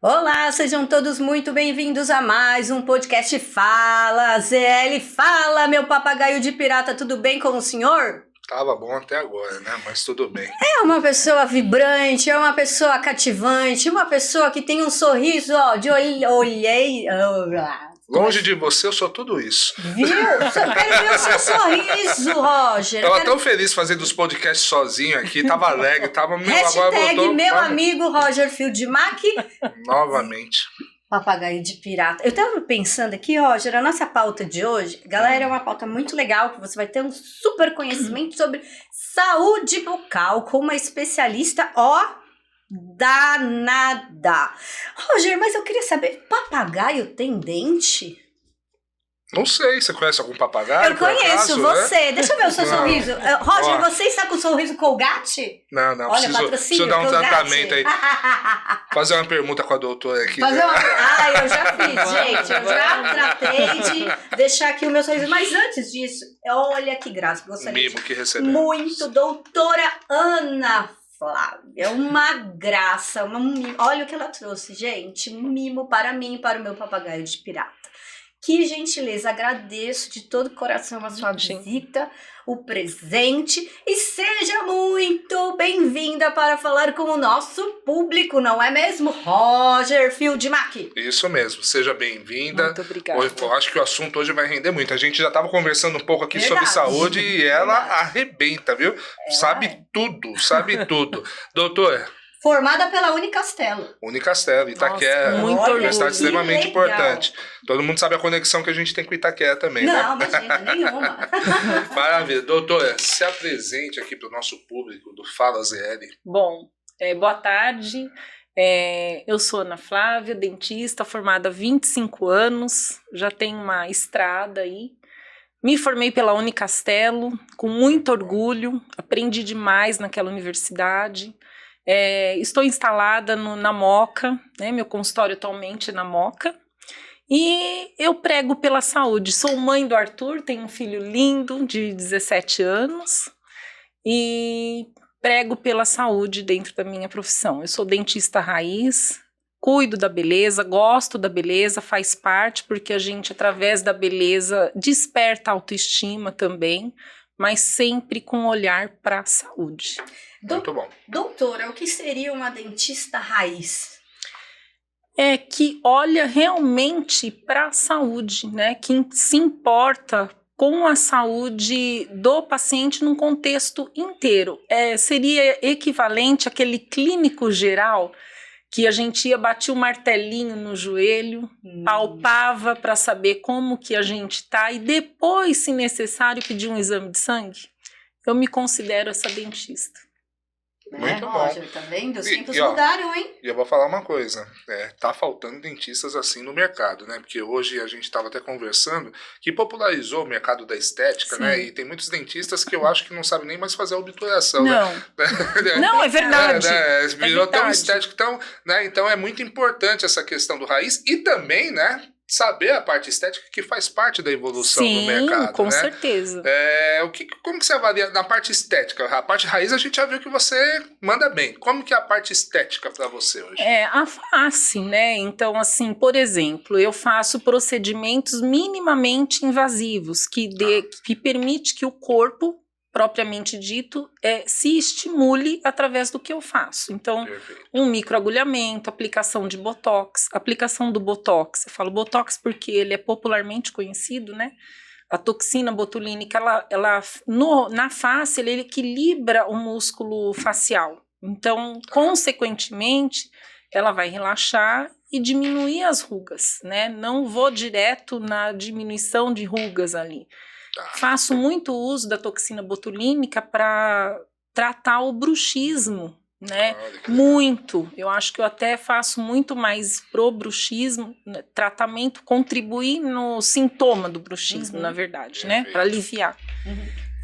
Olá, sejam todos muito bem-vindos a mais um podcast Fala, ZL, fala, meu papagaio de pirata, tudo bem com o senhor? Tava bom até agora, né? Mas tudo bem. É uma pessoa vibrante, é uma pessoa cativante, uma pessoa que tem um sorriso, ó, de olhei... Longe de você, eu sou tudo isso. Viu? Eu quero ver o seu sorriso, Roger. Tava tão feliz fazendo os podcasts sozinho aqui, tava alegre, tava... Hashtag voltou, meu amigo Roger Fieldmack. Novamente. Papagaio de pirata. Eu tava pensando aqui, Roger, a nossa pauta de hoje, galera, é uma pauta muito legal, que você vai ter um super conhecimento sobre saúde bucal com uma especialista, danada. Roger, mas eu queria saber, papagaio tem dente? Não sei, você conhece algum papagaio? Eu conheço você. Né? Deixa eu ver o seu sorriso. Roger, você está com o sorriso Colgate? Não, olha, preciso dar um Colgate. Tratamento aí. Fazer uma pergunta com a doutora aqui. Eu já fiz, gente. Eu já tratei de deixar aqui o meu sorriso. Mas antes disso, olha que graça. Mimo que recebemos. Muito, doutora Ana Flávia, uma graça, olha o que ela trouxe, gente, um mimo para mim e para o meu papagaio de pirata. Que gentileza, agradeço de todo o coração a sua visita, o presente, e seja muito bem-vinda para falar com o nosso público, não é mesmo, Roger Fieldmack? Isso mesmo, seja bem-vinda. Muito obrigada. Eu acho que o assunto hoje vai render muito. A gente já estava conversando um pouco aqui sobre saúde e ela arrebenta, viu? Sabe tudo. Doutora. Formada pela Unicastelo. Unicastelo, Itaquera. Muito universidade extremamente importante. Todo mundo sabe a conexão que a gente tem com Itaquera também, não, né? Não, mas nenhuma. Maravilha. Doutora, se apresente aqui para o nosso público do Fala ZL. Bom, boa tarde. Eu sou Ana Flávia, dentista, formada há 25 anos. Já tenho uma estrada aí. Me formei pela Unicastelo, com muito orgulho. Aprendi demais naquela universidade. Estou instalada na Moca, né, meu consultório atualmente é na Moca, e eu prego pela saúde. Sou mãe do Arthur, tenho um filho lindo de 17 anos e prego pela saúde dentro da minha profissão. Eu sou dentista raiz, cuido da beleza, gosto da beleza, faz parte, porque a gente, através da beleza, desperta a autoestima também, mas sempre com olhar para a saúde. Muito bom. Doutora, o que seria uma dentista raiz? É que olha realmente para a saúde, né? Que se importa com a saúde do paciente num contexto inteiro. Seria equivalente àquele clínico geral que a gente ia bater o martelinho no joelho, palpava para saber como que a gente tá e depois, se necessário, pedir um exame de sangue. Eu me considero essa dentista. Muito bom. Roger, tá vendo? Os tempos mudaram, hein? E eu vou falar uma coisa, tá faltando dentistas assim no mercado, né? Porque hoje a gente estava até conversando que popularizou o mercado da estética, né? E tem muitos dentistas que eu acho que não sabem nem mais fazer a obturação, não. Né? Não, é verdade. Virou tão estético, né? Então é muito importante essa questão do raiz e também, né? Saber a parte estética que faz parte da evolução do mercado. Sim, com né? certeza. Como que você avalia na parte estética? A parte raiz a gente já viu que você manda bem. Como que é a parte estética para você hoje? A face, né? Então, assim, por exemplo, eu faço procedimentos minimamente invasivos que permite que o corpo, propriamente dito, se estimule através do que eu faço. Então, um microagulhamento, aplicação de botox, aplicação do botox. Eu falo botox porque ele é popularmente conhecido, né? A toxina botulínica, na face, ele equilibra o músculo facial. Então, consequentemente, ela vai relaxar e diminuir as rugas, né? Não vou direto na diminuição de rugas ali. Faço muito uso da toxina botulínica para tratar o bruxismo, né? Muito. Eu acho que eu até faço muito mais pro bruxismo, tratamento, contribuir no sintoma do bruxismo, na verdade, né? Para aliviar.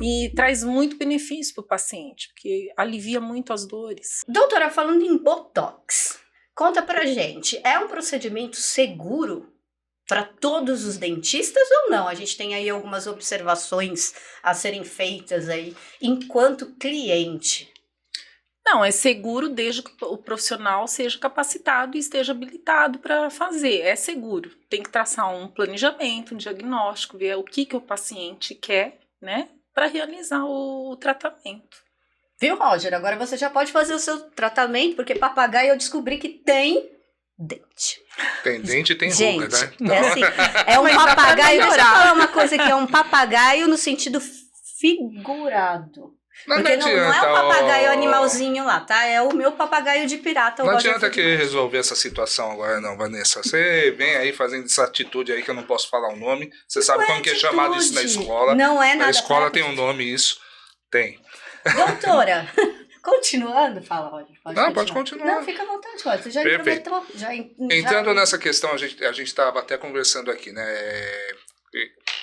E traz muito benefício para o paciente, porque alivia muito as dores. Doutora, falando em botox, conta pra gente, é um procedimento seguro para todos os dentistas ou não? A gente tem aí algumas observações a serem feitas aí enquanto cliente. Não, é seguro desde que o profissional seja capacitado e esteja habilitado para fazer. É seguro. Tem que traçar um planejamento, um diagnóstico, ver o que o paciente quer, né, para realizar o tratamento. Viu, Roger? Agora você já pode fazer o seu tratamento, porque papagaio eu descobri que tem dente. Tem dente e tem Gente, ruga, né? é assim, é um papagaio, deixa eu falar uma coisa que é um papagaio no sentido figurado. Porque não é o papagaio animalzinho lá, tá? É o meu papagaio de pirata. Não adianta querer resolver essa situação agora não, Vanessa. Você vem aí fazendo essa atitude aí que eu não posso falar o nome. Você sabe como que é chamado isso na escola. Não é nada. Na escola tem um nome isso. Tem. Doutora, continuando, fala, Roger. Pode continuar. Não, fica à vontade, Roger. Você já aproveitou. Entrando nessa questão, a gente estava até conversando aqui, né?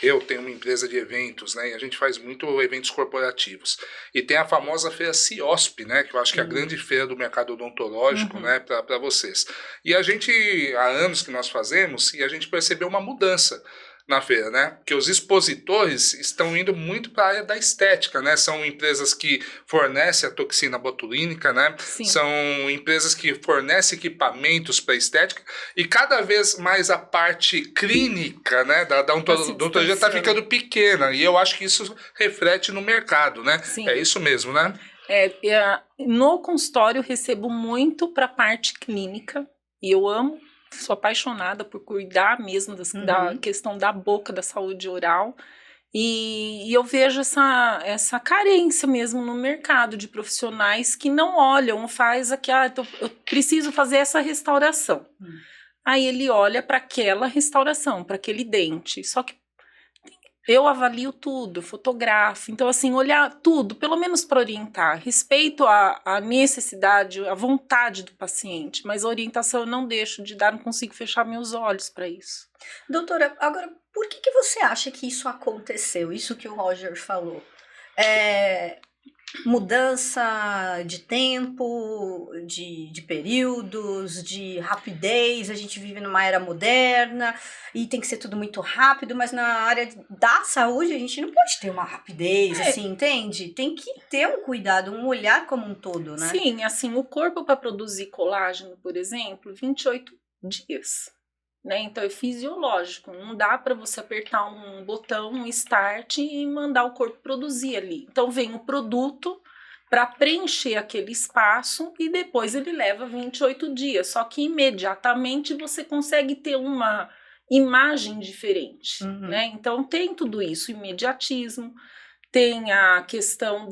Eu tenho uma empresa de eventos, né? E a gente faz muito eventos corporativos. E tem a famosa feira CIOSP, né? Que eu acho que é a grande feira do mercado odontológico, né? Para vocês. E a gente, há anos que nós fazemos, e a gente percebeu uma mudança na feira, né? Porque os expositores estão indo muito para a área da estética, né? São empresas que fornecem a toxina botulínica, né? Sim. São empresas que fornecem equipamentos para estética e cada vez mais a parte clínica, né? Da odontologia está ficando pequena e eu acho que isso reflete no mercado, né? Sim. É isso mesmo, né? No consultório eu recebo muito para a parte clínica e eu amo. Sou apaixonada por cuidar mesmo da questão da boca, da saúde oral. E eu vejo essa carência mesmo no mercado de profissionais que não olham, faz aqui, eu preciso fazer essa restauração. Aí ele olha para aquela restauração, para aquele dente. Só que eu avalio tudo, fotografo. Então, assim, olhar tudo, pelo menos para orientar. Respeito a necessidade, a vontade do paciente, mas a orientação eu não deixo de dar, não consigo fechar meus olhos para isso. Doutora, agora, por que você acha que isso aconteceu? Isso que o Roger falou. Mudança de tempo, de períodos, de rapidez. A gente vive numa era moderna e tem que ser tudo muito rápido, mas na área da saúde a gente não pode ter uma rapidez, assim, entende? Tem que ter um cuidado, um olhar como um todo, né? Sim, assim, o corpo para produzir colágeno, por exemplo, 28 dias. Né? Então é fisiológico, não dá para você apertar um botão, um start e mandar o corpo produzir ali. Então vem o produto para preencher aquele espaço e depois ele leva 28 dias, só que imediatamente você consegue ter uma imagem diferente, né? Então tem tudo isso, imediatismo, tem a questão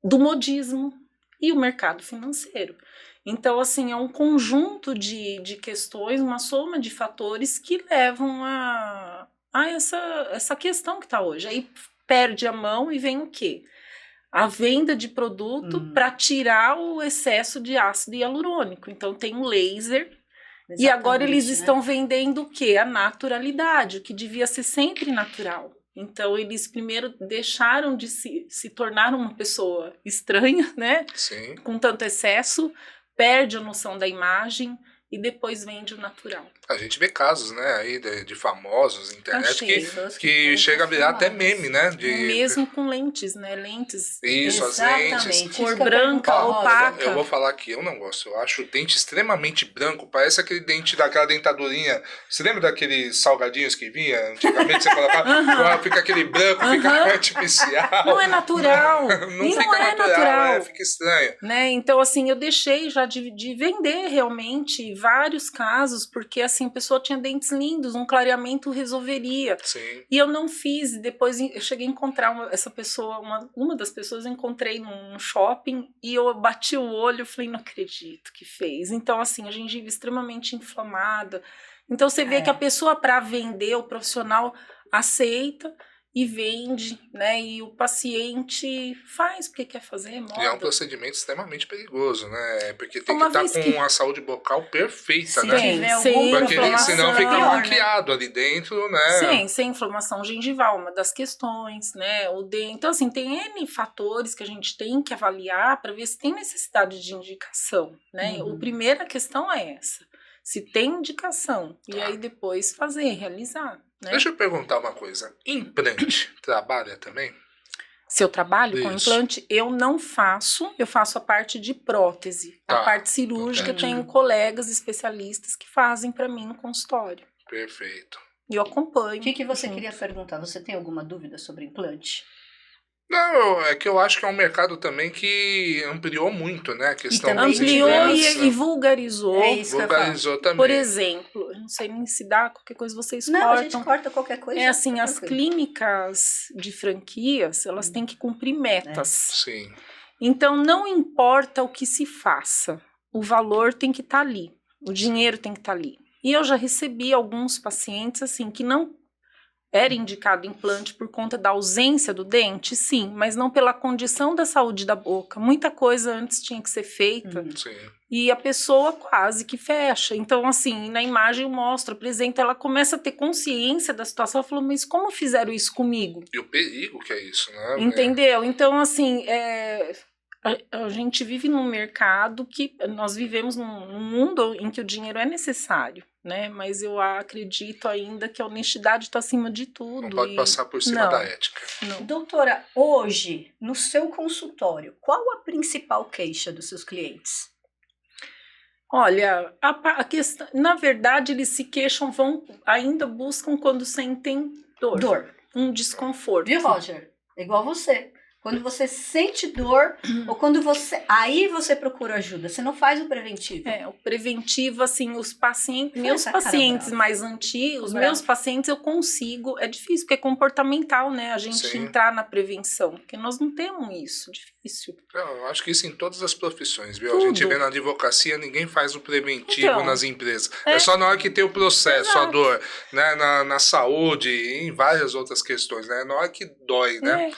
do modismo e o mercado financeiro. Então, assim, é um conjunto de questões, uma soma de fatores que levam a essa questão que está hoje. Aí perde a mão e vem o quê? A venda de produto para tirar o excesso de ácido hialurônico. Então, tem um laser. Exatamente, e agora eles estão vendendo o quê? A naturalidade, o que devia ser sempre natural. Então, eles primeiro deixaram de se tornar uma pessoa estranha, né? Sim. Com tanto excesso, perde a noção da imagem e depois vende o natural. A gente vê casos, né, aí de famosos na internet que chega a virar até meme, né? Mesmo com lentes, né? Lentes. Isso, as lentes. Cor branca, opaca. Eu vou falar aqui, eu não gosto. Eu acho o dente extremamente branco. Parece aquele dente daquela dentadurinha. Você lembra daqueles salgadinhos que vinha? Antigamente você colocava, fica aquele branco, fica artificial. Não é natural. Não fica natural. Fica estranho. Né? Então, assim, eu deixei já de vender realmente vários casos, porque assim, a pessoa tinha dentes lindos, um clareamento resolveria. Sim. E eu não fiz, depois eu cheguei a encontrar essa pessoa, uma das pessoas eu encontrei num shopping e eu bati o olho e falei, não acredito que fez. Então, assim, a gengiva extremamente inflamada. Então, você vê que a pessoa, para vender, o profissional aceita e vende, né? E o paciente faz porque quer fazer, moda. E é um procedimento extremamente perigoso, né? Porque tem que estar com a saúde bucal perfeita, né? Porque senão fica maquiado ali dentro, né? Sim, sem inflamação gengival, uma das questões, né? Então, assim, tem N fatores que a gente tem que avaliar para ver se tem necessidade de indicação, né? A primeira questão é essa. Se tem indicação, e aí depois realizar. Né? Deixa eu perguntar uma coisa. Implante trabalha também? Se eu trabalho com Isso. implante, eu não faço, eu faço a parte de prótese. A Tá, parte cirúrgica, eu entendi. tenho colegas especialistas que fazem para mim no consultório. Perfeito. E eu acompanho. O que você junto. queria perguntar? Você tem alguma dúvida sobre implante? Não, é que eu acho que é um mercado também que ampliou muito, né? A questão também dos Ampliou implantes, e vulgarizou. É isso que eu falo. vulgarizou também. Por exemplo, eu não sei nem se dá, qualquer coisa vocês Não, a gente cortam. corta qualquer coisa. É assim, tá as tranquilo. clínicas de franquias, elas têm que cumprir metas. Sim. Então, não importa o que se faça, o valor tem que estar ali, o dinheiro tem que estar ali. E eu já recebi alguns pacientes, assim, que não era indicado implante por conta da ausência do dente, sim, mas não pela condição da saúde da boca. Muita coisa antes tinha que ser feita. Sim. E a pessoa quase que fecha. Então, assim, na imagem eu mostro, apresento, ela começa a ter consciência da situação. Ela falou, mas como fizeram isso comigo? E o perigo que é isso, né? Entendeu? Então, assim, a gente vive num mercado que nós vivemos num mundo em que o dinheiro é necessário, né? Mas eu acredito ainda que a honestidade está acima de tudo. Não pode passar por cima Não. da ética. Não. Doutora, hoje, no seu consultório, qual a principal queixa dos seus clientes? Olha, a questão, na verdade, eles se queixam, ainda buscam quando sentem dor. Um desconforto. Viu, Roger? É igual você. Quando você sente dor, ou quando você... Aí você procura ajuda, você não faz o preventivo. O preventivo, assim, os pacientes, Foi meus essa cara pacientes brava. mais antigos, Brava. meus pacientes eu consigo, é difícil, porque é comportamental, né, a gente Sim. entrar na prevenção, porque nós não temos isso, difícil. Não, eu acho que isso em todas as profissões, viu? A Tudo. gente vê na advocacia, ninguém faz o preventivo Então, nas empresas. é. É só na hora que tem o processo, a Exato. dor, né? Na saúde e em várias outras questões, né? Na hora que dói, né?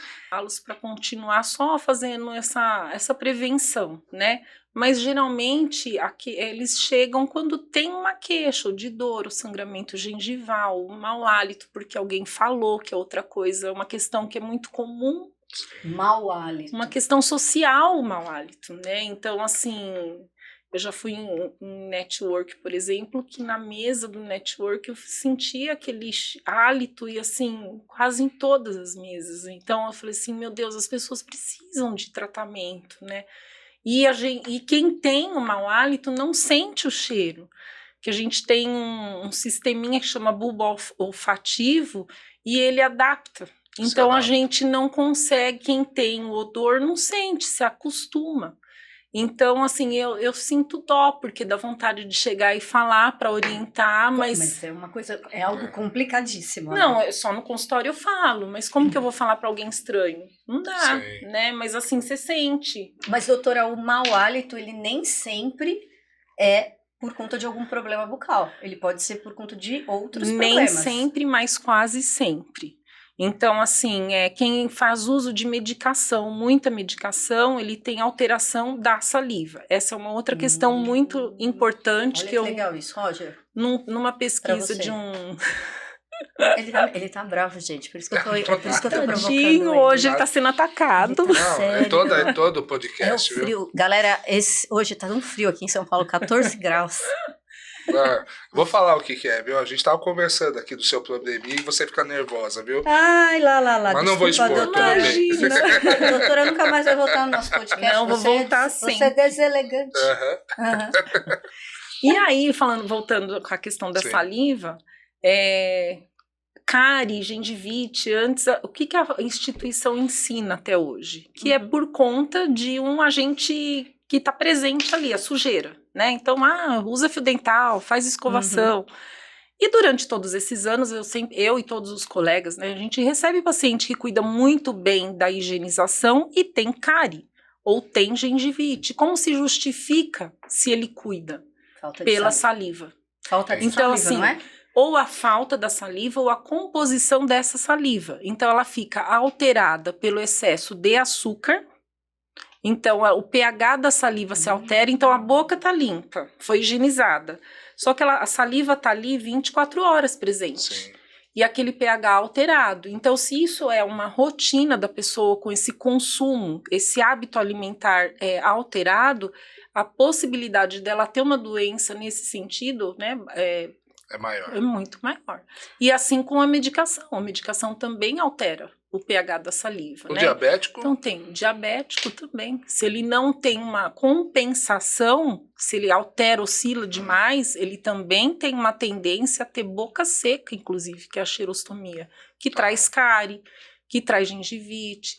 Para continuar só fazendo essa prevenção, né? Mas geralmente eles chegam quando tem uma queixa ou de dor, o sangramento gengival, o mau hálito, porque alguém falou que é outra coisa, uma questão que é muito comum, Mau hálito. uma questão social, o mau hálito, né? Então, assim, eu já fui em network, por exemplo, que na mesa do network eu sentia aquele hálito e, assim, quase em todas as mesas. Então, eu falei assim, meu Deus, as pessoas precisam de tratamento, né? E quem tem o mau hálito não sente o cheiro, que a gente tem um sisteminha que chama bulbo olfativo e ele adapta. Então, a gente não consegue, quem tem o odor não sente, se acostuma. Então, assim, eu sinto dó, porque dá vontade de chegar e falar para orientar, Mas é uma coisa, é algo complicadíssimo. Não, né? só no consultório eu falo, mas como que eu vou falar para alguém estranho? Não dá, Sim. né? Mas assim, você sente. Mas, doutora, o mau hálito, ele nem sempre é por conta de algum problema bucal. Ele pode ser por conta de outros Nem problemas. sempre, mas quase sempre. Então, assim, quem faz uso de medicação, muita medicação, ele tem alteração da saliva. Essa é uma outra questão muito importante. Olha que eu, legal isso, Roger. numa pesquisa você. de um... Ele tá bravo, gente, por isso que eu tô provocando Tadinho, ele. hoje ele tá sendo atacado. Ele tá Não, sério. é todo o É o podcast, viu? frio. Galera, hoje tá um frio aqui em São Paulo, 14 graus. Vou falar o que é, viu? A gente tava conversando aqui do seu probleminha e você fica nervosa, viu? Ai, lá. Mas não vou Desculpa, expor, doutora. tudo bem. Imagina. Doutora nunca mais vai voltar no nosso podcast. Não, vou voltar Você sim. é deselegante. Aham. Aham. E aí, voltando com a questão da Sim. saliva, cárie, gengivite, antes, o que a instituição ensina até hoje? Que é por conta de um agente que está presente ali, a sujeira, né? Então, usa fio dental, faz escovação. E durante todos esses anos, eu e todos os colegas, né, a gente recebe paciente que cuida muito bem da higienização e tem cárie, ou tem gengivite. Como se justifica se ele cuida? Falta de Pela saliva. saliva. Falta de Então, saliva, assim, não é? ou a falta da saliva ou a composição dessa saliva. Então, ela fica alterada pelo excesso de açúcar. Então, o pH da saliva se altera. Então, a boca tá limpa, foi higienizada. Só que a saliva tá ali 24 horas presente. Sim. E aquele pH alterado. Então, se isso é uma rotina da pessoa com esse consumo, esse hábito alimentar alterado, a possibilidade dela ter uma doença nesse sentido, né, É maior. É muito maior. E assim com a medicação também altera o pH da saliva, O né? diabético? Então tem o diabético também. Se ele não tem uma compensação, se ele altera, oscila demais, ele também tem uma tendência a ter boca seca, inclusive, que é a xerostomia, que traz cárie, que traz gengivite,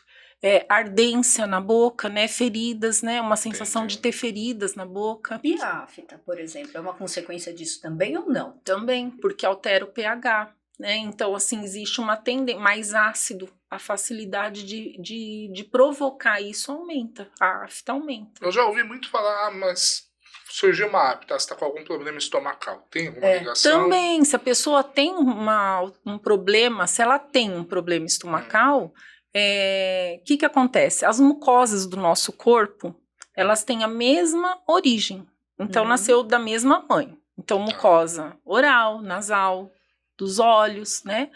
ardência na boca, né? Feridas, né? Uma sensação de ter feridas na boca. E a afta, por exemplo, é uma consequência disso também ou não? Também, porque altera o pH, né? Então, assim, existe uma tendência mais ácido, a facilidade de provocar isso aumenta, a afta aumenta. Eu já ouvi muito falar, mas surgiu uma afta, você está com algum problema estomacal. Tem alguma ligação? Também, se a pessoa tem um problema, se ela tem um problema estomacal, que acontece? As mucosas do nosso corpo, elas têm a mesma origem. Então, nasceu da mesma mãe. Então, mucosa oral, nasal, dos olhos, né?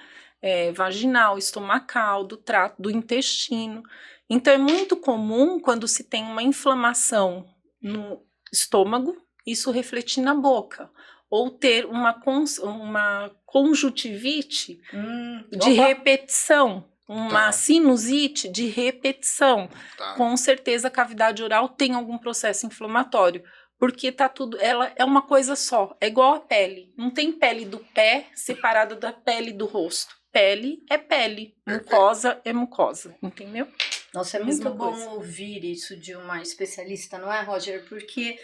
Vaginal, estomacal, do trato, do intestino. Então, é muito comum quando se tem uma inflamação no estômago, isso refletir na boca. Ou ter uma conjuntivite de repetição, uma sinusite de repetição. Com certeza a cavidade oral tem algum processo inflamatório. Porque tá tudo, ela é uma coisa só, é igual a pele. Não tem pele do pé separada da pele do rosto. Pele é pele, mucosa é mucosa, entendeu? Nossa, é muito bom ouvir isso de uma especialista, não é, Roger? Porque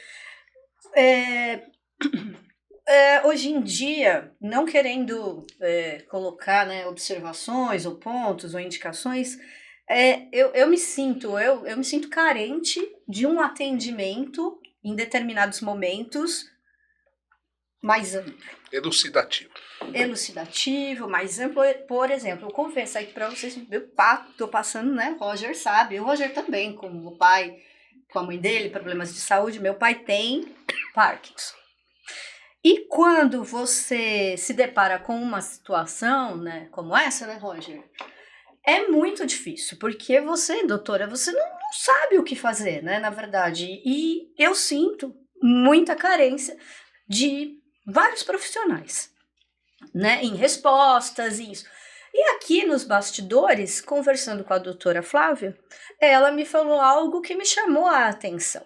hoje em dia, não querendo colocar, né, observações ou pontos ou indicações, eu me sinto carente de um atendimento em determinados momentos mais amplo. Elucidativo, mais amplo. Por exemplo, eu confesso aqui para vocês, eu tô passando, né? O Roger sabe, o Roger também, com o pai, com a mãe dele, problemas de saúde. Meu pai tem Parkinson. E quando você se depara com uma situação, né, como essa, né, Roger? É muito difícil, porque você, doutora, você não sabe o que fazer, né, na verdade. E eu sinto muita carência de vários profissionais, né, em respostas e isso. E aqui nos bastidores, conversando com a doutora Flávia, ela me falou algo que me chamou a atenção.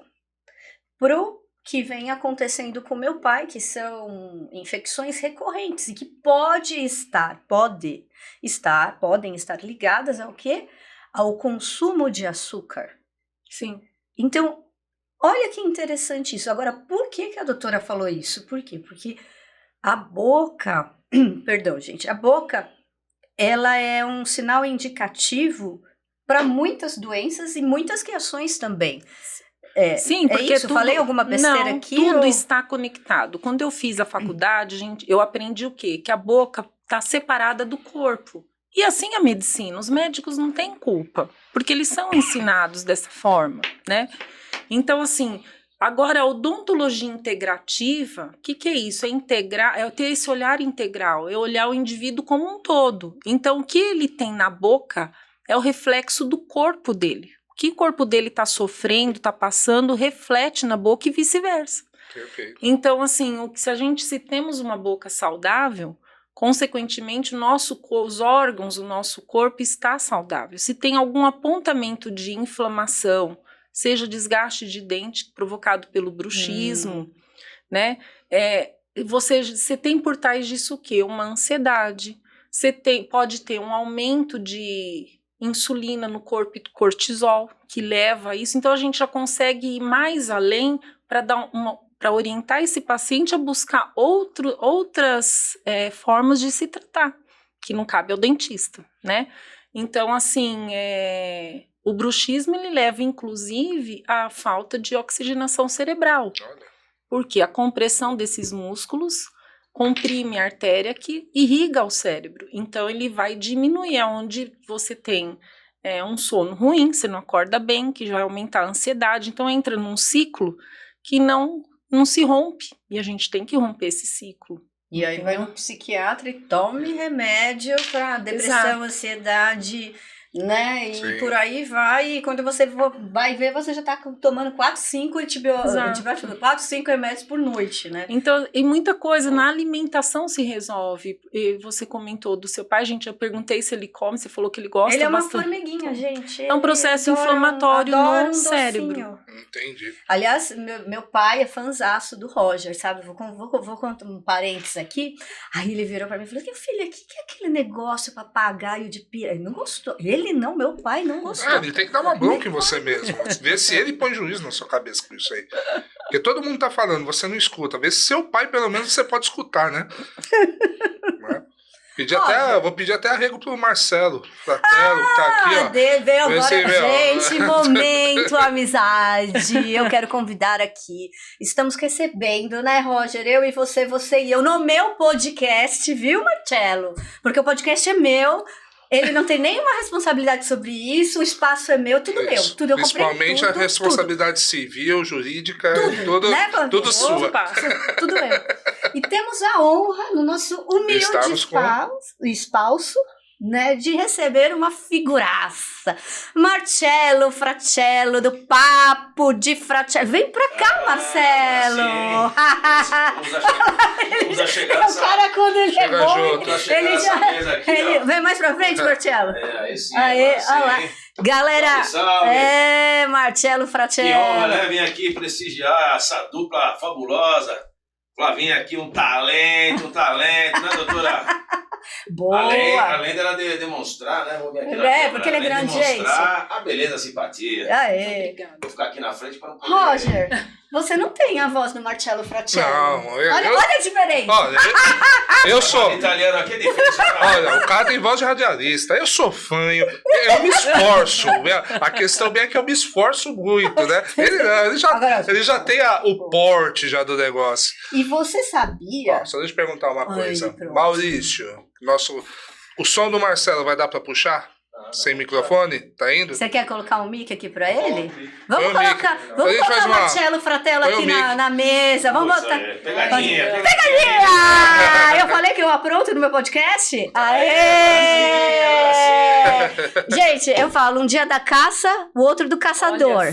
Pro que vem acontecendo com meu pai, que são infecções recorrentes e que podem estar ligadas ao quê? Ao consumo de açúcar. Sim. Então, olha que interessante isso. Agora, por que a doutora falou isso? Por quê? Porque a boca, perdão, gente, a boca, ela é um sinal indicativo para muitas doenças e muitas reações também. Sim, porque isso? Falei alguma besteira aqui? Tudo está conectado. Quando eu fiz a faculdade, eu aprendi o quê? Que a boca está separada do corpo. E assim a medicina, os médicos não têm culpa, porque eles são ensinados dessa forma, né? Então, assim, agora a odontologia integrativa, o que é isso? É integrar, é ter esse olhar integral, é olhar o indivíduo como um todo. Então, o que ele tem na boca é o reflexo do corpo dele. O que o corpo dele está sofrendo, está passando, reflete na boca e vice-versa. Perfeito. Então, assim, se temos uma boca saudável, consequentemente, os órgãos do nosso corpo está saudável. Se tem algum apontamento de inflamação, seja desgaste de dente provocado pelo bruxismo, né? Você tem por trás disso o quê? Uma ansiedade. Pode ter um aumento de insulina no corpo e cortisol, que leva a isso. Então, a gente já consegue ir mais além para orientar esse paciente a buscar outras formas de se tratar, que não cabe ao dentista, né? Então, assim, o bruxismo, ele leva, inclusive, à falta de oxigenação cerebral. Porque a compressão desses músculos comprime a artéria que irriga o cérebro. Então, ele vai diminuir onde você tem um sono ruim, você não acorda bem, que vai aumentar a ansiedade. Então, entra num ciclo que não se rompe. E a gente tem que romper esse ciclo. E aí vai no psiquiatra e tome remédio para depressão, ansiedade, né? E Sim. por aí vai, e quando você vai ver, você já tá tomando 4, 5 antibióticos, 4, 5 remédios por noite, né? Então, e muita coisa na alimentação se resolve. E você comentou do seu pai, gente, eu perguntei se ele come, você falou que ele gosta Ele é uma bastante. formiguinha, gente. É um processo inflamatório no cérebro. Docinho. Entendi. Aliás, meu pai é fanzaço do Roger, sabe? Vou contar um parênteses aqui. Aí ele virou pra mim e falou: filha, o que é aquele negócio papagaio de pira? Ele não gostou. Ele não, meu pai não gostou. Ele tem que dar uma bronca em você mesmo. Ver se ele põe juízo na sua cabeça com isso aí. Porque todo mundo tá falando, você não escuta. Vê se seu pai, pelo menos, você pode escutar, né? Vou pedir até arrego pro Marcelo Fratello, que tá aqui, ó. Veio agora, Vê se gente, momento amizade. Eu quero convidar aqui. Estamos recebendo, né, Roger? Eu e você e eu, no meu podcast, viu, Marcelo? Porque o podcast é meu. Ele não tem nenhuma responsabilidade sobre isso, o espaço é meu, tudo meu. Tudo eu comprei. Principalmente a responsabilidade civil, jurídica, tudo, né, tudo sua. Tudo meu. E temos a honra, no nosso humilde espaço, né, de receber uma figuraça. Marcelo Fratello, do Papo de Fratello. Vem pra cá, Marcelo! Vamos chegar O cara, quando ele é bom, ele já... Vem mais pra frente, Marcelo. Aí sim. Aê, olha lá. Galera, salve. Marcelo Fratello. Que honra, né? Vim aqui prestigiar essa dupla fabulosa. Flavinha aqui, um talento, né, doutora? Boa! Além dela demonstrar, né? Vou vir aqui porque ele é grande, gente. Demonstrar a beleza, a simpatia. Aê. Vou ficar aqui na frente para não poder... Roger, você não tem a voz do Marcelo Fratello. Não, olha a diferença. Olha, eu sou... italiano aqui é difícil. Olha, o cara tem voz de radialista. Eu sou fanho, eu me esforço. A questão bem é que eu me esforço muito, né? Ele já tem o porte já do negócio. E você sabia... Só deixa eu perguntar uma coisa. Pronto. Maurício, o som do Marcelo vai dar pra puxar? Sem microfone? Tá indo? Você quer colocar um mic aqui pra ele? Põe Vamos o mic. colocar o Marcelo Fratello Põe o aqui mic. na mesa. Vamos botar... Pegadinha. Eu falei que eu apronto no meu podcast? Aê! Gente, eu falo, um dia da caça, o outro do caçador.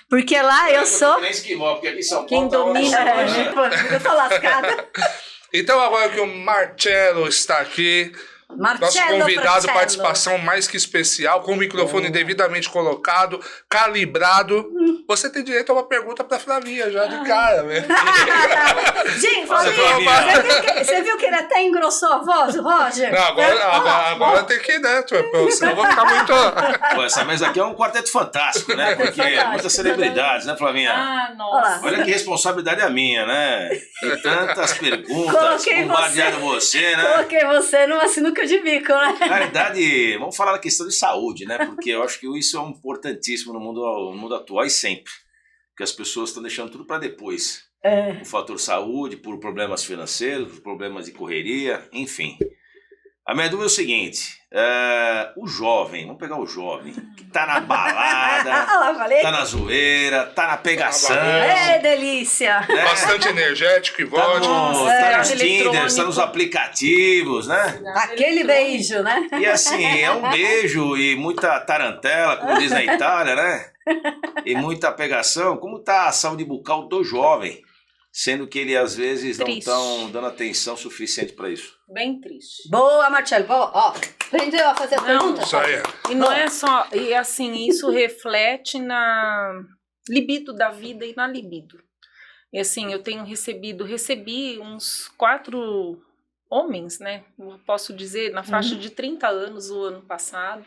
Porque lá eu sou... Nem esquimó, porque aqui em São Paulo... Quem domina... Eu tô lascada. Então agora que o Marcelo está aqui... Nosso convidado, participação mais que especial, com o microfone devidamente colocado, calibrado. Você tem direito a uma pergunta pra Flavinha já de cara, né? Gente, Flavinha, você viu que ele até engrossou a voz, o Roger? Não, agora tem que ir, né? Senão eu vou ficar muito... Pô, essa mesa aqui é um quarteto fantástico, né? Porque muitas celebridades, né, Flavinha? Ah, nossa. Olha que responsabilidade é minha, né? Tem tantas perguntas, bombardeando você, né? Coloquei você numa sinuca de bico, né? Na realidade, vamos falar da questão de saúde, né? Porque eu acho que isso é importantíssimo no mundo atual e sempre. Porque as pessoas estão deixando tudo para depois. O fator saúde, por problemas financeiros, por problemas de correria, enfim. A minha dúvida é o seguinte, o jovem, vamos pegar o jovem, que tá na balada, tá na zoeira, tá na pegação. Delícia! Né? Bastante energético e vodka. Tá nos Tinders, tá nos aplicativos, né? Aquele beijo, né? E assim, é um beijo e muita tarantela, como diz na Itália, né? E muita pegação. Como tá a saúde bucal do jovem? Sendo que ele, às vezes, não estão dando atenção suficiente para isso. Bem triste. Boa, Marcelo. Boa. Aprendeu a fazer a pergunta? Isso aí. E não é só... E assim, isso reflete na libido da vida e na libido. E assim, eu tenho recebi uns 4 homens, né? Eu posso dizer, na faixa de 30 anos o ano passado.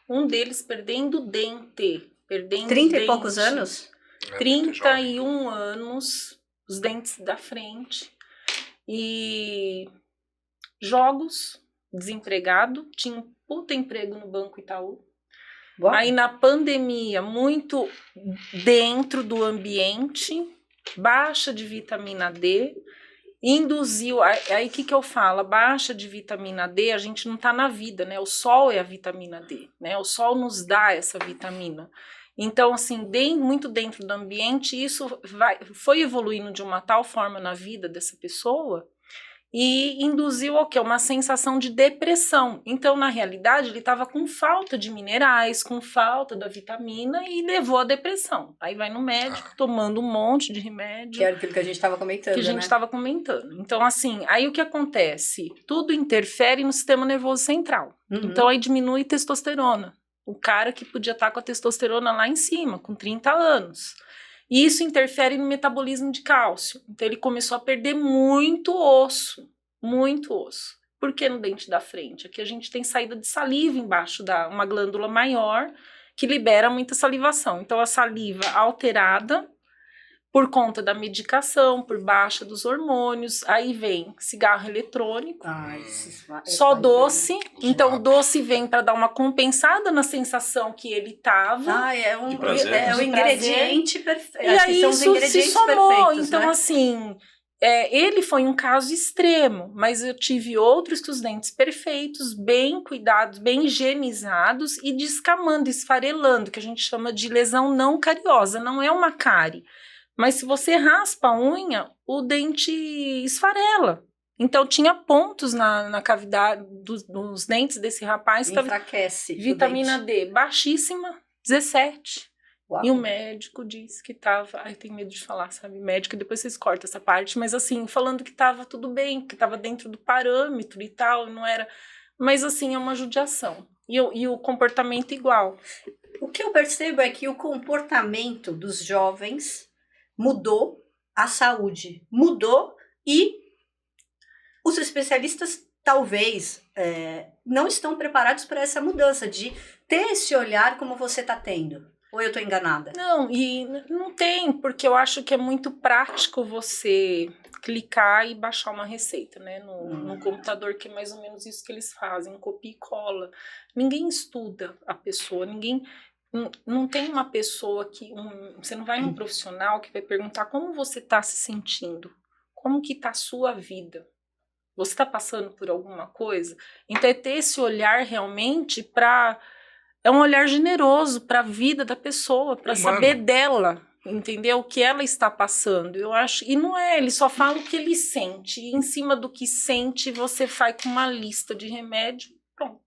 Um deles perdendo dente. 30 e poucos anos? 31 anos... os dentes da frente, e jogos, desempregado, tinha um puta emprego no Banco Itaú. Boa. Aí na pandemia, muito dentro do ambiente, baixa de vitamina D, induziu, aí o que eu falo, baixa de vitamina D, a gente não tá na vida, né, o sol é a vitamina D, né, o sol nos dá essa vitamina. Então, assim, muito dentro do ambiente, isso foi evoluindo de uma tal forma na vida dessa pessoa, e induziu o quê? Uma sensação de depressão. Então, na realidade, ele estava com falta de minerais, com falta da vitamina e levou à depressão. Aí vai no médico tomando um monte de remédio. Que era aquilo que a gente estava comentando, Que a gente estava comentando. Então, assim, aí o que acontece? Tudo interfere no sistema nervoso central. Então, aí diminui testosterona. O cara que podia estar com a testosterona lá em cima, com 30 anos. E isso interfere no metabolismo de cálcio. Então, ele começou a perder muito osso. Muito osso. Por que no dente da frente? Aqui a gente tem saída de saliva embaixo uma glândula maior que libera muita salivação. Então, a saliva alterada por conta da medicação, por baixa dos hormônios, aí vem cigarro eletrônico, só doce, então o doce vem para dar uma compensada na sensação que ele tava. É um ingrediente perfeito. E aí isso se somou, então né? assim, ele foi um caso extremo, mas eu tive outros que os dentes perfeitos, bem cuidados, bem higienizados e descamando, esfarelando, que a gente chama de lesão não cariosa, não é uma cárie. Mas se você raspa a unha, o dente esfarela. Então tinha pontos na cavidade dos dentes desse rapaz. Enfraquece. Vitamina D baixíssima, 17. Uau. E o médico disse que tava... Ai, tenho medo de falar, sabe? Médico, depois vocês cortam essa parte. Mas assim, falando que tava tudo bem, que tava dentro do parâmetro e tal, não era... Mas assim, é uma judiação. E o comportamento igual. O que eu percebo é que o comportamento dos jovens mudou, a saúde mudou e os especialistas talvez não estão preparados para essa mudança, de ter esse olhar como você está tendo. Ou eu estou enganada? Não, e não tem, porque eu acho que é muito prático você clicar e baixar uma receita, né, no computador, que é mais ou menos isso que eles fazem, copia e cola. Ninguém estuda a pessoa, não tem uma pessoa você não vai num profissional que vai perguntar como você está se sentindo, como que está a sua vida, você está passando por alguma coisa? Então é ter esse olhar realmente é um olhar generoso para a vida da pessoa, para saber dela, entendeu? O que ela está passando, eu acho, e não ele só fala o que ele sente, e em cima do que sente você vai com uma lista de remédio, pronto.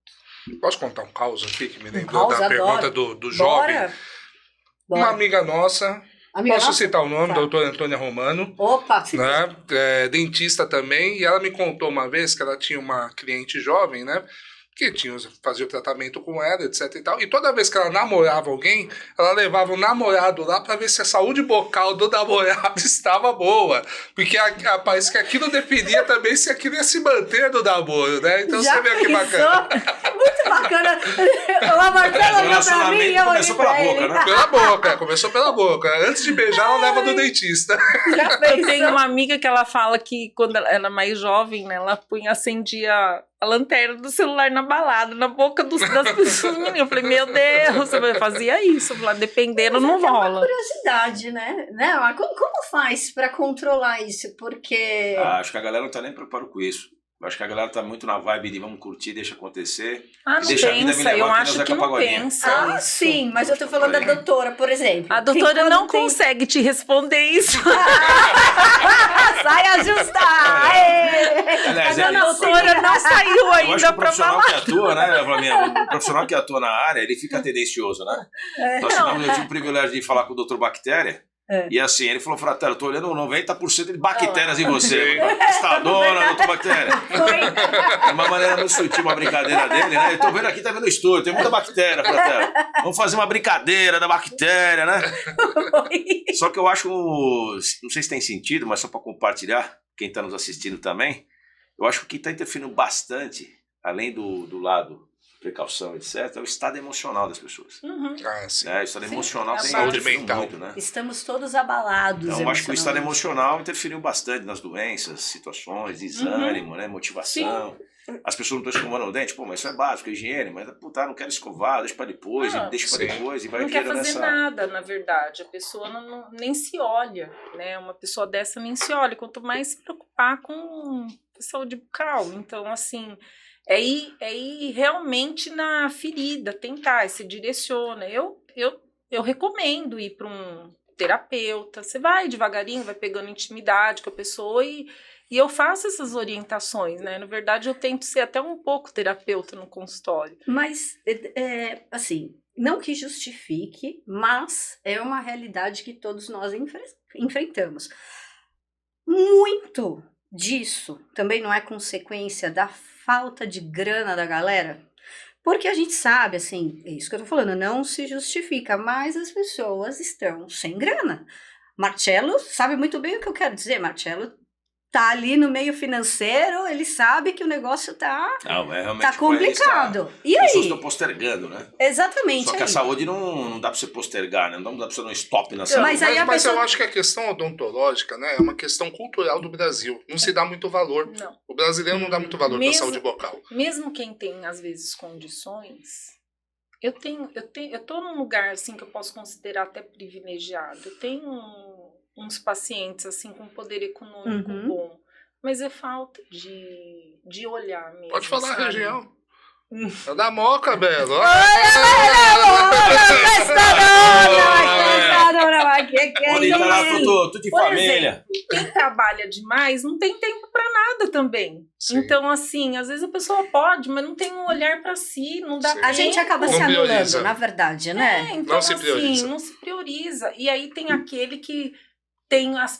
Posso contar um caos aqui que me lembrou da pergunta do jovem? Bora. Uma amiga nossa, posso citar o nome, doutora Antônia Romano. Opa! Né? Dentista também, e ela me contou uma vez que ela tinha uma cliente jovem, né? Que fazia o tratamento com ela, etc e tal. E toda vez que ela namorava alguém, ela levava o namorado lá para ver se a saúde bucal do namorado estava boa. Porque parece que aquilo definia também se aquilo ia se manter no namoro, né? Então você vê que bacana. Muito bacana. A Marcela olhou pra mim e eu olhei pra ele. Né? Pela boca, começou pela boca. Antes de beijar, ela leva do dentista. Eu tenho uma amiga que ela fala que quando ela era mais jovem, né, ela acendia a lanterna do celular na balada, na boca das pessoas. Eu falei, meu Deus, eu fazia isso. Eu falei, dependendo, não rola. É uma curiosidade, né? Como faz pra controlar isso? Porque... acho que a galera não tá nem preparada com isso. Acho que a galera tá muito na vibe de vamos curtir, deixa acontecer. Não deixa pensa, eu acho que não pensa. Sim, mas eu tô falando da doutora, por exemplo. A doutora não consegue te responder isso. Sai ajustar! Aliás, a doutora não saiu ainda pra falar. O profissional que atua na área, ele fica tendencioso, né? Então, eu tive o privilégio de falar com o doutor Bactéria. E assim, ele falou, Fratério, eu tô olhando 90% de bactérias em você. Estadona, doutor Bactéria. De uma maneira muito sutil, uma brincadeira dele, né? Eu tô vendo aqui, tá vendo o estúdio, tem muita bactéria, Fratério. Vamos fazer uma brincadeira da bactéria, né? Só que eu acho, não sei se tem sentido, mas só para compartilhar, quem tá nos assistindo também, eu acho que o que tá interferindo bastante, além do lado precaução, etc., é o estado emocional das pessoas. Sim. O estado emocional tem saúde mental. muito, né? Estamos todos abalados. Então, eu acho que o estado emocional interferiu bastante nas doenças, situações, desânimo, né? Motivação. Sim. As pessoas não estão escovando o dente, mas isso é básico, higiene, mas não quero escovar, deixa para depois, e vai não quer fazer nada, na verdade. A pessoa nem se olha, né? Uma pessoa dessa nem se olha, quanto mais se preocupar com saúde bucal. Então, assim, é ir realmente na ferida, tentar, se direciona. Eu recomendo ir para um terapeuta. Você vai devagarinho, vai pegando intimidade com a pessoa e E eu faço essas orientações, né? Na verdade, eu tento ser até um pouco terapeuta no consultório. Mas, assim, não que justifique, mas é uma realidade que todos nós enfrentamos. Muito disso também não é consequência da falta de grana da galera? Porque a gente sabe, assim, é isso que eu tô falando, não se justifica, mas as pessoas estão sem grana. Marcelo sabe muito bem o que eu quero dizer. Marcelo tá ali no meio financeiro, ele sabe que o negócio tá complicado. E as pessoas aí? estão postergando, né? Exatamente. Só que a saúde não dá para você postergar, né? Não dá para você dar um stop na saúde. Mas aí a Mas pessoa... eu acho que a questão odontológica, né, é uma questão cultural do Brasil. Não se dá muito valor. Não. O brasileiro não dá muito valor para a saúde bucal. Mesmo quem tem, às vezes, condições... Eu tô num lugar, assim, que eu posso considerar até privilegiado. Eu tenho uns pacientes, assim, com poder econômico bom. Mas é falta de olhar mesmo. Pode falar, sabe? região. É da Moca, Belo. Tudo de família. Exemplo, quem trabalha demais não tem tempo para nada também. Sim. Então, assim, às vezes a pessoa pode, mas não tem um olhar para si, não dá Sim. A gente acaba Não se anulando, prioriza. na verdade, né? então, Não se assim, prioriza. não se prioriza. E aí tem aquele que